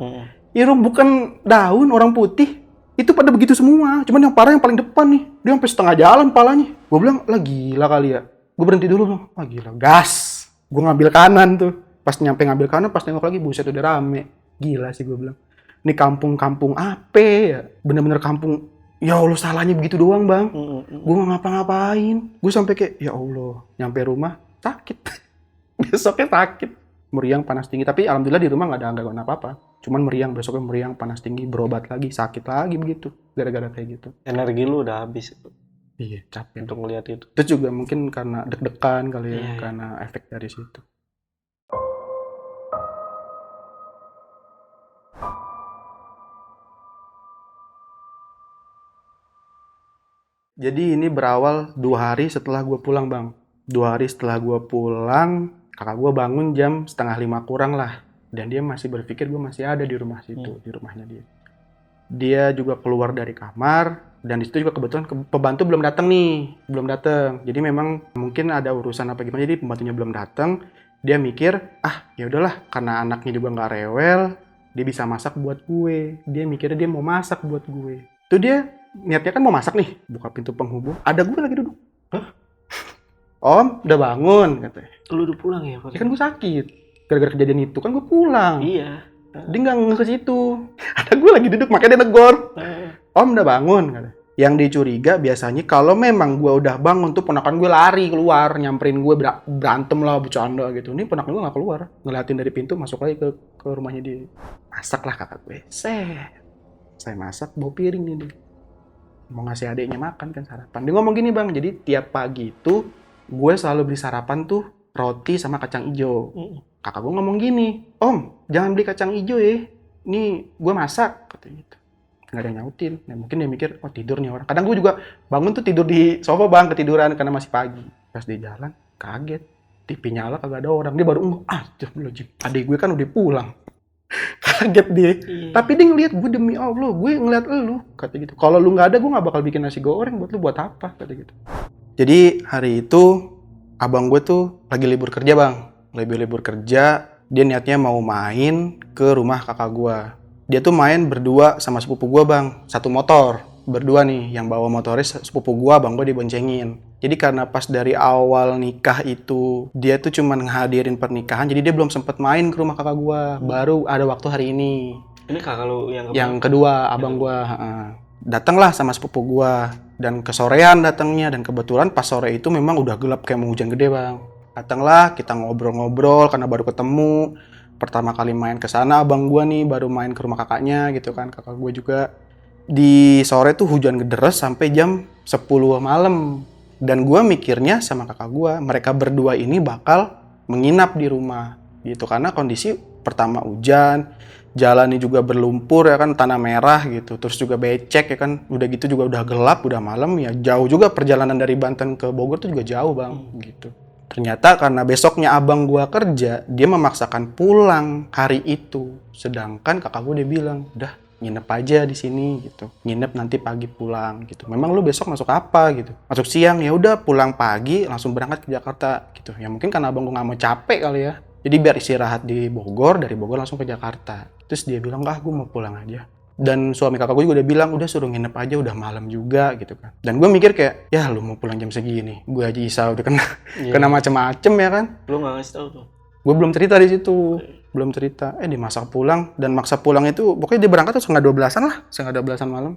Irung bukan daun, orang putih. Itu pada begitu semua. Cuman yang parah yang paling depan nih. Dia sampai setengah jalan palanya. Gue bilang, lah gila kali ya. Gue berhenti dulu bang. Wah gila, gas. Gue ngambil kanan tuh. Pas nyampe ngambil kanan, pas nengok lagi, buset udah rame. Gila sih gue bilang. Ini kampung-kampung apa ya? Bener-bener kampung. Ya Allah, salahnya begitu doang bang. Gue gak ngapa-ngapain. Gue sampai kayak, ya Allah. Nyampe rumah, sakit. Besoknya sakit. Meriang, panas tinggi. Tapi alhamdulillah di rumah gak ada gangguan apa-apa. Cuman meriang, besoknya meriang, panas tinggi, berobat lagi, sakit lagi begitu. Gara-gara kayak gitu. Energi lu udah habis Iya, capek. untuk ngeliat itu. Itu juga mungkin karena deg-degan kali ya. Iya. Karena efek dari situ. Jadi ini berawal 2 hari setelah gue pulang bang. 2 hari setelah gue pulang, kakak gue bangun jam 4:30 kurang lah. Dan dia masih berpikir gue masih ada di rumah situ, di rumahnya dia. Dia juga keluar dari kamar, dan di situ juga kebetulan pembantu belum datang nih. Belum datang. Jadi memang mungkin ada urusan apa gimana, jadi pembantunya belum datang. Dia mikir, ya udahlah, karena anaknya juga nggak rewel, dia bisa masak buat gue. Dia mikirnya dia mau masak buat gue. Itu dia niatnya kan mau masak nih, buka pintu penghubung, ada gue lagi duduk. Hah? Om, udah bangun, katanya. Lu udah pulang ya? Ya kan gue sakit. Gara-gara kejadian itu kan gue pulang. Iya. Dia nggak ke situ. Ada gue lagi duduk, makanya dia negor. Om, udah bangun, katanya. Yang dicuriga biasanya kalau memang gue udah bangun tuh ponakan gue lari keluar, nyamperin gue, berantem lah, bercanda gitu. Ini ponakan gue nggak keluar, ngeliatin dari pintu, masuk lagi ke rumahnya dia. Masak lah kakak gue. Saya masak, bawa piring nih dia. Mau ngasih adiknya makan kan sarapan. Dia ngomong gini bang, jadi tiap pagi itu gue selalu beli sarapan tuh roti sama kacang hijau. Kakak gue ngomong gini, Om jangan beli kacang hijau ya, ini gue masak, katanya gitu. Nggak ada yang nyautin. Nah, mungkin dia mikir, tidur nih orang. Kadang gue juga bangun tuh tidur di sofa bang, ketiduran karena masih pagi. Pas di jalan, kaget. TV nyala kagak ada orang. Dia baru adik gue kan udah pulang. Kaget dia. Tapi dia ngeliat gue, demi Allah, gue ngeliat lu, kata gitu. Kalau lu nggak ada, gue nggak bakal bikin nasi goreng buat lu, buat apa, kata gitu. Jadi hari itu abang gue tuh lagi libur kerja bang, libur kerja. Dia niatnya mau main ke rumah kakak gue. Dia tuh main berdua sama sepupu gue bang, satu motor, berdua nih. Yang bawa motoris sepupu gue, abang gue diboncengin. Jadi karena pas dari awal nikah itu dia tuh cuman ngehadirin pernikahan, jadi dia belum sempet main ke rumah kakak gua. Baru ada waktu hari ini. Ini kakak lu yang kedua, abang gua. Datanglah sama sepupu gua dan kesorean datangnya, dan kebetulan pas sore itu memang udah gelap kayak mau hujan gede bang. Datanglah, kita ngobrol-ngobrol karena baru ketemu. Pertama kali main ke sana abang gua nih, baru main ke rumah kakaknya gitu kan, kakak gua juga. Di sore tuh hujan gederes sampai jam 10 malam. Dan gue mikirnya sama kakak gue, mereka berdua ini bakal menginap di rumah gitu. Karena kondisi pertama hujan, jalannya juga berlumpur ya kan, tanah merah gitu. Terus juga becek ya kan, udah gitu juga udah gelap, udah malam ya. Jauh juga perjalanan dari Banten ke Bogor tuh juga jauh bang gitu. Ternyata karena besoknya abang gue kerja, dia memaksakan pulang hari itu. Sedangkan kakak gue dia bilang, udah nginep aja di sini gitu, nginep nanti pagi pulang gitu. Memang lu besok masuk apa gitu, masuk siang, ya udah pulang pagi langsung berangkat ke Jakarta gitu. Ya mungkin karena abang gue nggak mau capek kali ya, jadi biar istirahat di Bogor, dari Bogor langsung ke Jakarta. Terus dia bilang, gue mau pulang aja. Dan suami kakak gue juga udah bilang, udah suruh nginep aja, udah malam juga gitu kan. Dan gue mikir kayak, ya lu mau pulang jam segini, gue aja Isa udah kena macem-macem ya kan. Lu nggak ngasih tahu tuh? Gue belum cerita di situ, belum cerita. Dimasak pulang, dan maksa pulang itu pokoknya dia berangkat tuh setengah 12-an lah, setengah 12-an malam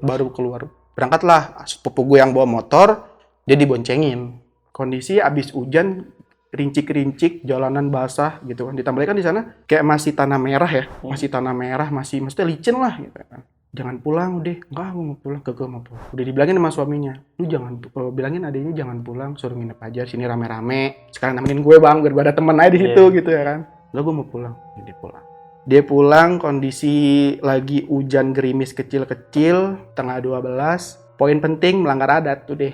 baru keluar. Berangkatlah, sepupu gue yang bawa motor, dia diboncengin. Kondisi abis hujan, rincik-rincik, jalanan basah gitu kan. Ditambah lagi kan di sana kayak masih tanah merah ya, masih tanah merah, masih maksudnya licin lah gitu kan. Jangan pulang deh, enggak gue mau pulang, gue mau pulang. Udah dibilangin sama suaminya, lu jangan, bilangin adiknya jangan pulang, suruh nginep aja sini rame-rame. Sekarang nemenin gue bang, biar ada temen aja di situ gitu ya kan. Lah gue mau pulang, jadi pulang. Dia pulang kondisi lagi hujan gerimis kecil-kecil, tengah 12. Poin penting melanggar adat tuh deh.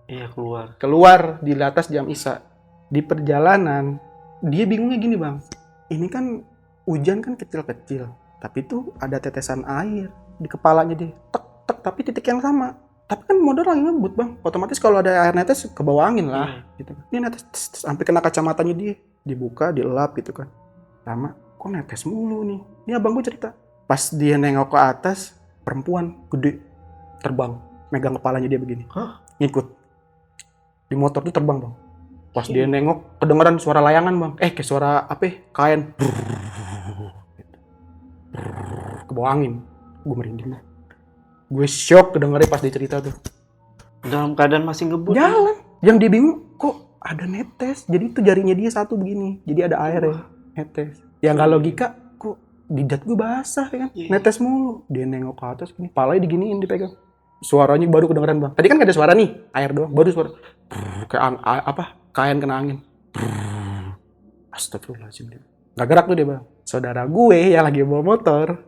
Iya, Keluar di atas jam Isya. Di perjalanan, dia bingungnya gini bang, ini kan hujan kan kecil-kecil, tapi tuh ada tetesan air di kepalanya dia, tek, tapi titik yang sama. Tapi kan motor lagi ngebut bang, otomatis kalau ada air netes ke bawah angin lah. Gitu. Ini netes sampai kena kacamatanya dia, dibuka, dielap gitu kan. Lama, kok netes mulu nih. Ini abang gue cerita, pas dia nengok ke atas, perempuan gede terbang, megang kepalanya dia begini, ngikut. Di motor tuh terbang bang. Pas dia nengok, kedengeran suara layangan bang. Kayak suara apa ya? Kain. Ke bawah angin. Gue merinding. Gue shock kedengerannya pas dia cerita tuh. Dalam keadaan masih ngebut. Jalan. Yang dia bingung, kok ada netes. Jadi itu jarinya dia satu begini. Jadi ada air ya. Netes. Yang gak logika, kok jidat gue basah ya kan. Netes mulu. Dia nengok ke atas, gini, palanya diginiin dipegang. Suaranya baru kedengeran bang. Tadi kan gak ada suara nih, air doang. Baru suara. Kayak kain kena angin. Astagfirullahaladzim. Gak gerak tuh dia bang. Saudara gue yang lagi bawa motor,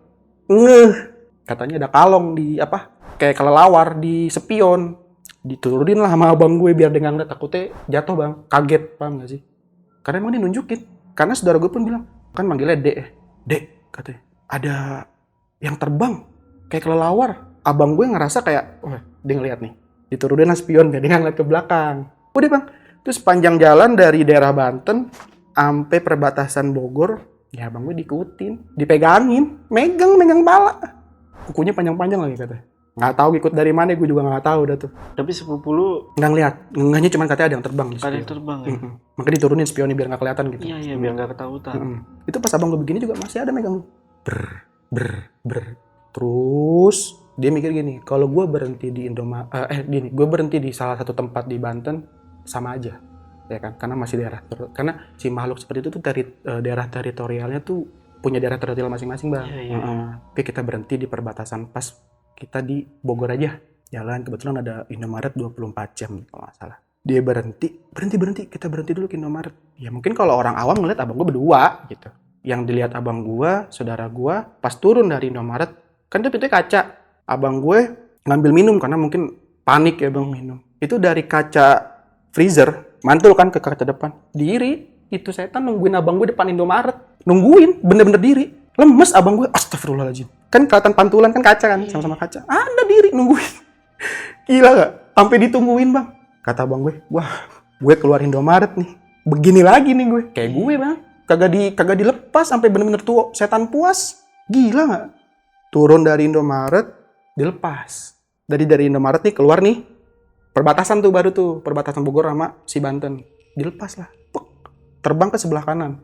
katanya ada kalong di kayak kelelawar di spion. Diturunin lah sama abang gue biar dia ngeliat, takutnya jatuh bang. Kaget, paham gak sih? Karena emang dia nunjukin. Karena saudara gue pun bilang, kan manggilnya Dek ya. Dek, katanya, ada yang terbang kayak kelelawar. Abang gue ngerasa kayak, dia ngeliat nih. Diturunin lah spion biar dia ngeliat ke belakang. Udah bang. Terus panjang jalan dari daerah Banten sampai perbatasan Bogor, ya abang gue diikutin, dipegangin, megang pala. Kukunya panjang-panjang lagi katanya. Nggak tahu ikut dari mana, gue juga nggak tahu dah tuh. Tapi sepupu lu nggak ngeliat, ngehnya cuma katanya ada yang terbang. Ada yang terbang ya? Makanya diturunin spionnya biar nggak kelihatan gitu. Iya, biar nggak ketahuan. Itu pas abang gue begini juga masih ada megang. Ber. Terus dia mikir gini, kalau gue berhenti di gue berhenti di salah satu tempat di Banten sama aja, ya kan? Karena masih daerah, karena si makhluk seperti itu tuh daerah teritorialnya tuh punya daerah teritorial masing-masing bang. Tapi kita berhenti di perbatasan, pas kita di Bogor aja jalan, kebetulan ada Indomaret 24 jam kalau nggak salah. Dia berhenti, kita berhenti dulu ke Indomaret. Ya mungkin kalau orang awam ngeliat abang gue berdua gitu. Yang dilihat abang gue, saudara gue, pas turun dari Indomaret, kan itu pintunya kaca. Abang gue ngambil minum karena mungkin panik ya bang minum. Itu dari kaca freezer, mantul kan ke kaca depan. Diri, itu setan nungguin abang gue depan Indomaret. Nungguin, bener-bener diri. Lemes abang gue, astagfirullahaladzim. Kan kelihatan pantulan kan kaca kan, sama-sama kaca. Ada diri nungguin. Gila gak? Sampai ditungguin bang. Kata abang gue, wah gue keluar Indomaret nih. Begini lagi nih gue. Kayak gue bang. Kagak dilepas sampai bener-bener tuh setan puas. Gila gak? Turun dari Indomaret, dilepas. Dari Indomaret nih keluar nih. Perbatasan tuh baru tuh, perbatasan Bogor sama si Banten. Dilepas lah. Terbang ke sebelah kanan.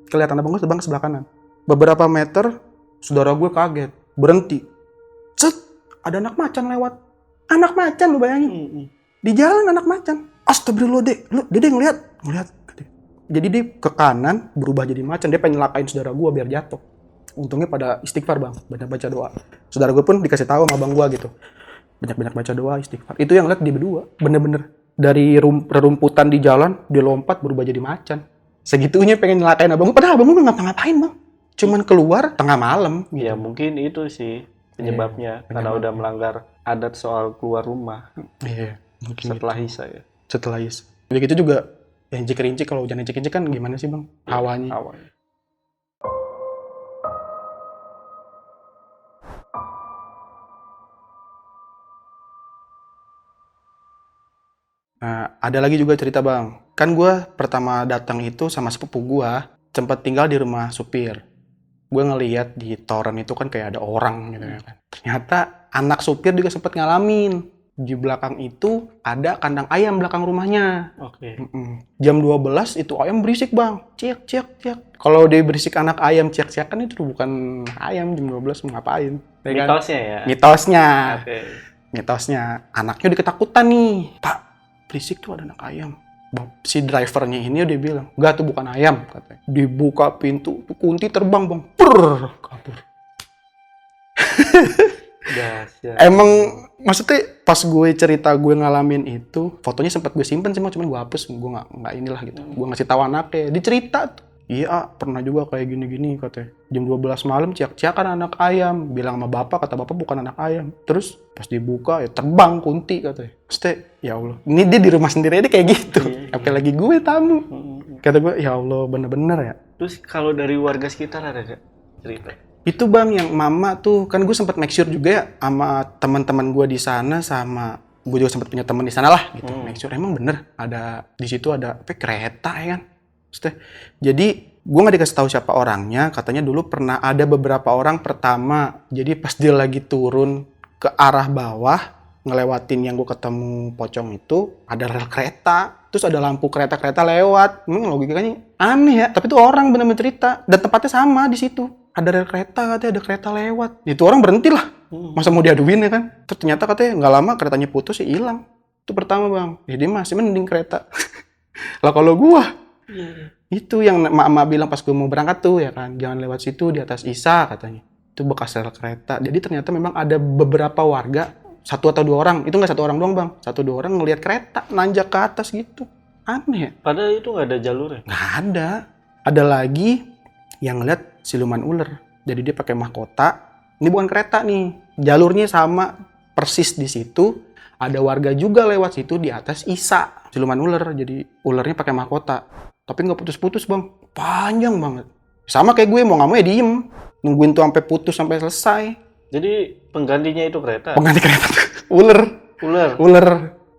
Kelihatan abang gue terbang ke sebelah kanan. Beberapa meter, saudara gue kaget. Berhenti. Cet, ada anak macan lewat. Anak macan lu bayangin. Di jalan anak macan. Astagfirullah dek. Dia ngeliat. Jadi dia ke kanan, berubah jadi macan. Dia pengen nyelakain saudara gue biar jatuh. Untungnya pada istighfar bang. Banyak baca doa. Saudara gue pun dikasih tahu sama abang gue gitu. Banyak baca doa, istighfar. Itu yang lihat dia berdua. Bener-bener. Dari rerumputan di jalan, dia lompat berubah jadi macan. Segitunya pengen nyelakain abang gue. Padahal abang gue nggak ngapa-ngapain bang. Cuman keluar tengah malam. Gitu. Ya mungkin itu sih penyebabnya. Karena udah melanggar adat soal keluar rumah. Iya. Setelah Isya ya. Setelah Isya. Jadi gitu juga. Ya incik-incik, kalau hujan incik-incik kan gimana sih bang? Hawanya. Nah, ada lagi juga cerita bang. Kan gue pertama datang itu sama sepupu gue, sempat tinggal di rumah supir. Gue ngeliat di toren itu kan kayak ada orang gitu ya kan. Ternyata anak supir juga sempat ngalamin. Di belakang itu ada kandang ayam belakang rumahnya. Oke. Jam 12 itu ayam berisik bang. Ciak, ciak, ciak. Kalau dia berisik anak ayam ciak-ciakan itu bukan ayam jam 12 mau ngapain. Ya kan? Mitosnya ya. Mitosnya. Oke. Mitosnya. Anaknya udah ketakutan nih. Pak, berisik tuh ada anak ayam. Si drivernya ini udah bilang, enggak tuh bukan ayam katanya. Dibuka pintu, tuh kunti terbang bang. Prrr, kabur. Dahsyat. Emang maksudnya pas gue cerita gue ngalamin itu, fotonya sempat gue simpen sih, cuman gue hapus, gue nggak inilah gitu. Gue ngasih tahu anaknya, dicerita tuh. Iya, pernah juga kayak gini-gini katanya. Jam 12 malam ciak-ciakan anak ayam, bilang sama bapak, kata bapak bukan anak ayam. Terus pas dibuka ya terbang kunti katanya. Maksudnya, ya Allah, ini dia di rumah sendiri aja kayak gitu. Apalagi gue tamu. Kata gue, ya Allah, bener-bener ya. Terus kalau dari warga sekitar ada gak cerita? Itu bang yang mama tuh, kan gue sempat make sure juga ya sama teman-teman gue di sana, sama gue juga sempat punya teman di sana lah gitu. Make sure emang bener ada di situ ada apa kereta ya kan. Maksudnya, jadi gue nggak dikasih tahu siapa orangnya, katanya dulu pernah ada beberapa orang pertama. Jadi pas dia lagi turun ke arah bawah ngelewatin yang gue ketemu pocong itu ada rel kereta, terus ada lampu kereta-kereta lewat. Logikanya aneh ya, tapi itu orang bener-bener cerita dan tempatnya sama di situ. Ada rel kereta, katanya ada kereta lewat. Itu orang berhenti lah. Masa mau diaduin ya kan? Terus ternyata katanya nggak lama keretanya putus ya hilang. Itu pertama bang. Ya dia masih mending kereta. Lah kalau gua, itu yang emak-emak bilang pas gua mau berangkat tuh ya kan. Jangan lewat situ di atas Isa katanya. Itu bekas rel kereta. Jadi ternyata memang ada beberapa warga, satu atau dua orang. Itu nggak satu orang doang bang. Satu dua orang ngelihat kereta nanjak ke atas gitu. Aneh ya? Padahal itu nggak ada jalurnya. Nggak ada. Ada lagi yang ngeliat siluman ular. Jadi dia pakai mahkota. Ini bukan kereta nih. Jalurnya sama persis di situ. Ada warga juga lewat situ di atas Isa. Siluman ular. Jadi ularnya pakai mahkota. Tapi nggak putus-putus bang. Panjang banget. Sama kayak gue mau nggak mau ya diem. Nungguin tuh sampai putus sampai selesai. Jadi penggantinya itu kereta. Pengganti kereta tuh ular. Ular.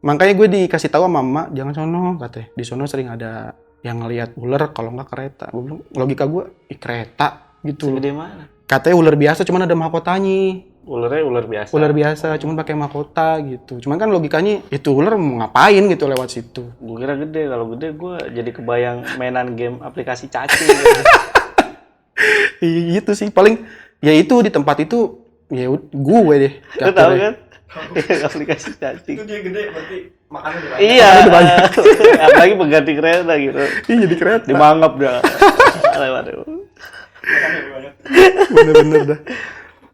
Makanya gue dikasih tahu sama mama jangan sono katanya. Di sono sering ada yang ngelihat ular kalau nggak kereta. Gue bilang logika gue kereta gitu. Segede mana? Katanya ular biasa cuman ada mahkotanya. Ularnya ular biasa. Ular biasa cuman pakai mahkota gitu. Cuman kan logikanya itu ular mau ngapain gitu lewat situ. Gue kira gede. Kalau gede gue jadi kebayang mainan game aplikasi cacing. Iya gitu sih. Paling ya itu di tempat itu ya gue deh. Lo tau kan? Aplikasi cacing. Itu dia gede berarti makannya udah banyak. Iya. Makannya banyak. Apalagi pengganti kereta gitu. Iya jadi kereta. Dimangap dia. Lewat. Makannya udah banyak. Bener-bener dah.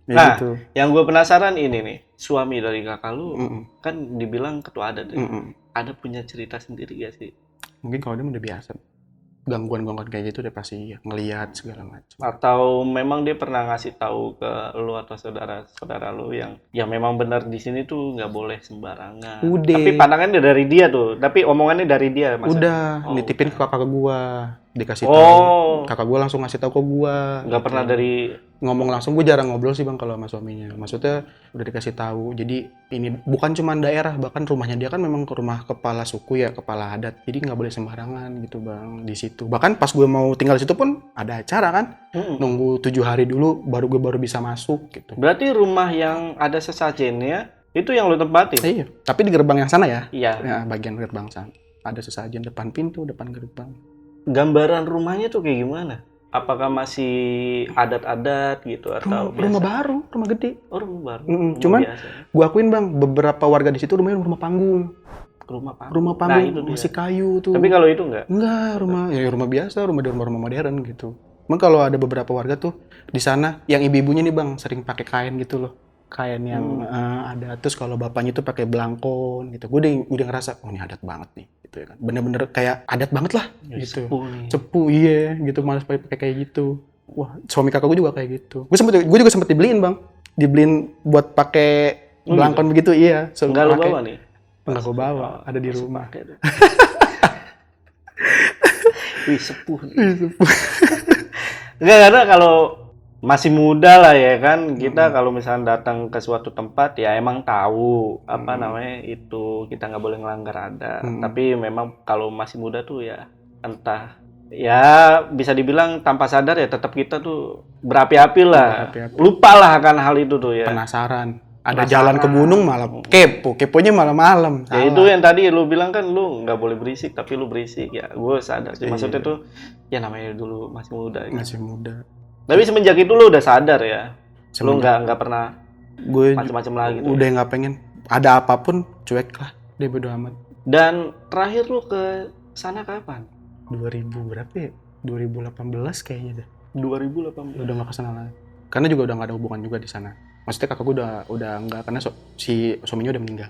Ya Nah, gitu. yang gue penasaran ini nih. Suami dari kakak lu kan dibilang ketua adat ya. Ada punya cerita sendiri gak sih? Mungkin kalau dia udah biasa. Gangguan-gangguan kayak gitu udah pasti ngelihat segala macam. Atau memang dia pernah ngasih tahu ke lu atau saudara-saudara lu yang ya memang benar di sini tuh nggak boleh sembarangan. Udah. Tapi pandangannya dari dia tuh, tapi omongannya dari dia maksudnya. Udah, Oh, nitipin ke kakak gua, dikasih tahu. Oh, Kakak gua langsung ngasih tahu ke gua. nggak pernah dari Ngomong langsung, gue jarang ngobrol sih bang kalau sama suaminya. Maksudnya udah dikasih tahu. Jadi ini bukan cuma daerah, bahkan rumahnya dia kan memang ke rumah kepala suku ya, kepala adat. Jadi nggak boleh sembarangan gitu bang di situ. Bahkan pas gue mau tinggal di situ pun ada acara kan, nunggu 7 hari dulu baru gue baru bisa masuk gitu. Berarti rumah yang ada sesajennya itu yang lu tempatin? Iya, tapi di gerbang yang sana ya. Iya. Ya, bagian gerbang sana. Ada sesajen depan pintu, depan gerbang. Gambaran rumahnya tuh kayak gimana? Apakah masih adat-adat gitu atau Rumah biasa? baru, rumah gede. Oh, rumah baru. Rumah Cuman biasa. gue akuin bang, beberapa warga di situ rumahnya rumah panggung. Rumah panggung. Rumah Nah, panggung itu dia. masih kayu tuh. Tapi kalau itu enggak? Enggak, rumah biasa, rumah modern gitu. Emang kalau ada beberapa warga tuh di sana yang ibu-ibunya nih bang sering pakai kain gitu loh. Kain yang ada, terus kalau bapaknya tuh pakai belangkon gitu. Gue udah ngerasa, oh ini adat banget nih gitu ya kan. Bener-bener kayak adat banget lah gitu. Sepuh nih. Cepu iya gitu, malas pakai kayak gitu. Wah, suami kakak gue juga kayak gitu. Gue juga sempet dibeliin bang, dibeliin buat pakai belangkon begitu iya. Enggak lu bawa nih? Enggak gue bawa, ada di Masuk rumah. pakai tuh. Wih, sepuh nih. Enggak, karena kalau masih muda lah ya kan. Kita kalau misalnya datang ke suatu tempat ya emang tahu apa namanya itu kita nggak boleh ngelanggar adat. Tapi memang kalau masih muda tuh ya entah ya bisa dibilang tanpa sadar ya tetap kita tuh berapi-api lah. Berapi-api. Lupa lah akan hal itu tuh ya. Penasaran. Ada jalan ke gunung malah keponya malam-malam. Ya itu yang tadi lu bilang kan lu nggak boleh berisik tapi lu berisik ya. Gue sadar sih. Maksudnya tuh ya namanya dulu masih muda. Gitu. Masih muda. Tapi semenjak itu lu udah sadar ya. Lu nggak pernah gue macam-macam lagi. Tuh, udah nggak pengen ada apapun cuek lah. Dia bodo amat. Dan terakhir lu ke sana kapan? 2000 berapa ya? 2018 kayaknya deh. 2018. Udah nggak kesana lagi. Karena juga udah nggak ada hubungan juga di sana. Maksudnya kakak gue udah nggak karena si suaminya udah meninggal.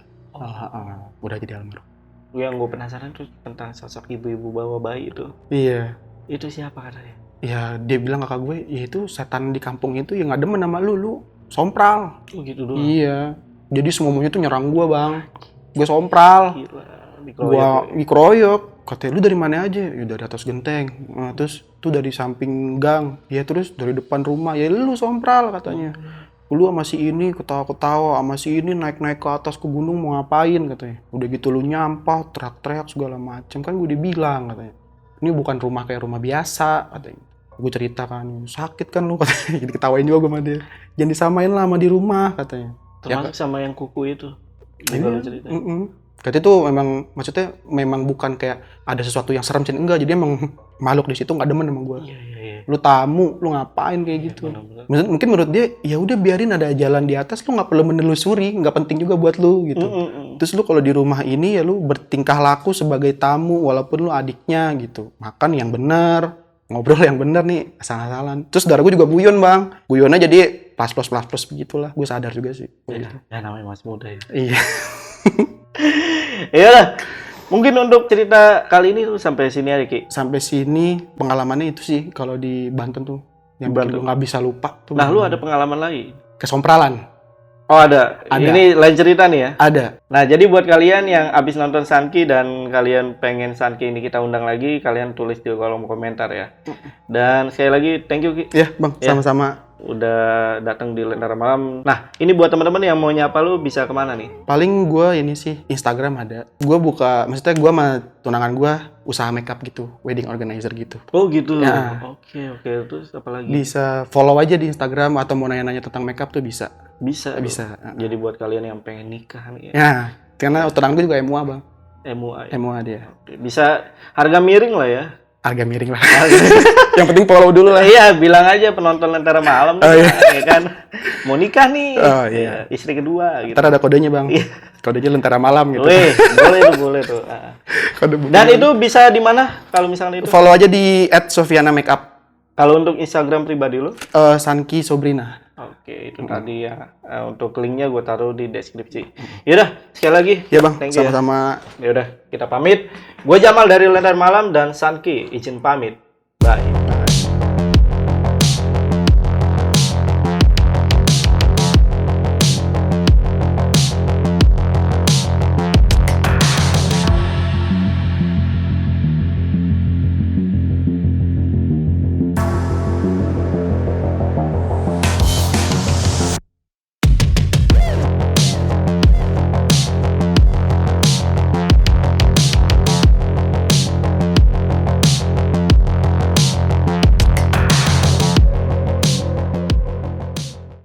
Udah jadi almarhum. Yang gue penasaran tuh tentang sosok ibu-ibu bawa bayi itu. Iya. Itu siapa katanya? Ya dia bilang kakak gue, ya itu setan di kampung itu yang nggak demen sama lu sompral. Oh gitu doang. Iya. Jadi semua monyet tuh nyerang gue bang. Gue sompral. Gila. Gue dikeroyok. Katanya lu dari mana aja? Ya dari atas genteng. Nah, terus tuh dari samping gang. Ya terus dari depan rumah. Ya lu sompral katanya. Lu sama si ini ketawa-ketawa, sama si ini naik-naik ke atas ke gunung mau ngapain katanya. Udah gitu lu nyampah, teriak-teriak segala macem. Kan gue udah bilang katanya. Ini bukan rumah kayak rumah biasa katanya. Gue cerita kan, sakit kan lu katanya. Jadi ketawain juga gue sama dia. Jangan disamain lah sama di rumah katanya. Termasuk sama yang kuku itu. Iya. Kalau cerita. Katanya tuh memang, maksudnya memang bukan kayak ada sesuatu yang serem, enggak. Jadi emang makhluk di situ nggak demen sama gue. Iya. Lu tamu, lu ngapain kayak gitu. Benar-benar. Mungkin menurut dia, ya udah biarin ada jalan di atas, lu nggak perlu menelusuri, nggak penting juga buat lu gitu. Terus lu kalau di rumah ini ya lu bertingkah laku sebagai tamu, walaupun lu adiknya gitu. Makan yang benar, ngobrol yang benar nih, asal-asalan. Terus saudara gue juga guyon bang, guyonnya jadi plus begitulah. Gue sadar juga sih. Ya namanya masih muda ya. Iya. Iyalah. Mungkin untuk cerita kali ini tuh sampai sini aja Ki. Sampai sini pengalamannya itu sih kalau di Banten tuh yang bikin gue nggak bisa lupa tuh. Nah lu ada pengalaman lagi? Kesompralan. Oh ada. Ini lain cerita nih ya? Ada. Nah jadi buat kalian yang abis nonton Sanki dan kalian pengen Sanki ini kita undang lagi, kalian tulis di kolom komentar ya. Dan sekali lagi thank you Ki. Ya bang, sama-sama. Udah datang di Lentera Malam. Nah ini buat teman-teman yang mau nyapa lu bisa kemana nih? Paling gue ini sih Instagram ada. Gue buka, maksudnya gue sama tunangan gue usaha makeup gitu, wedding organizer gitu. Oh gitu. Ya. Oke. Terus apa lagi? Bisa follow aja di Instagram atau mau nanya-nanya tentang makeup tuh bisa. Bisa. Bisa. Jadi buat kalian yang pengen nikah nih ya. Ya, karena tunangan gue juga MUA bang. MUA. Ya? MUA dia. Oke. Bisa harga miring lah ya. Harga miring lah. Yang penting follow dulu lah. Iya, bilang aja penonton Lentera Malam nih, ya kan. Mau nikah nih. Oh iya. Istri kedua gitu. Ntar ada kodenya bang. Kodenya Lentera Malam gitu. Wih, boleh tuh. Kode booking. Dan itu bisa di mana kalau misalnya itu? Follow aja di @sofiana_makeup. Kalau untuk Instagram pribadi lo? Sanki Sobrina. Oke, itu tadi ya. Untuk linknya gue taruh di deskripsi. Yaudah, sekali lagi. Ya bang, thank you sama-sama. Yaudah, kita pamit. Gue Jamal dari Lentera Malam dan Sanki izin pamit.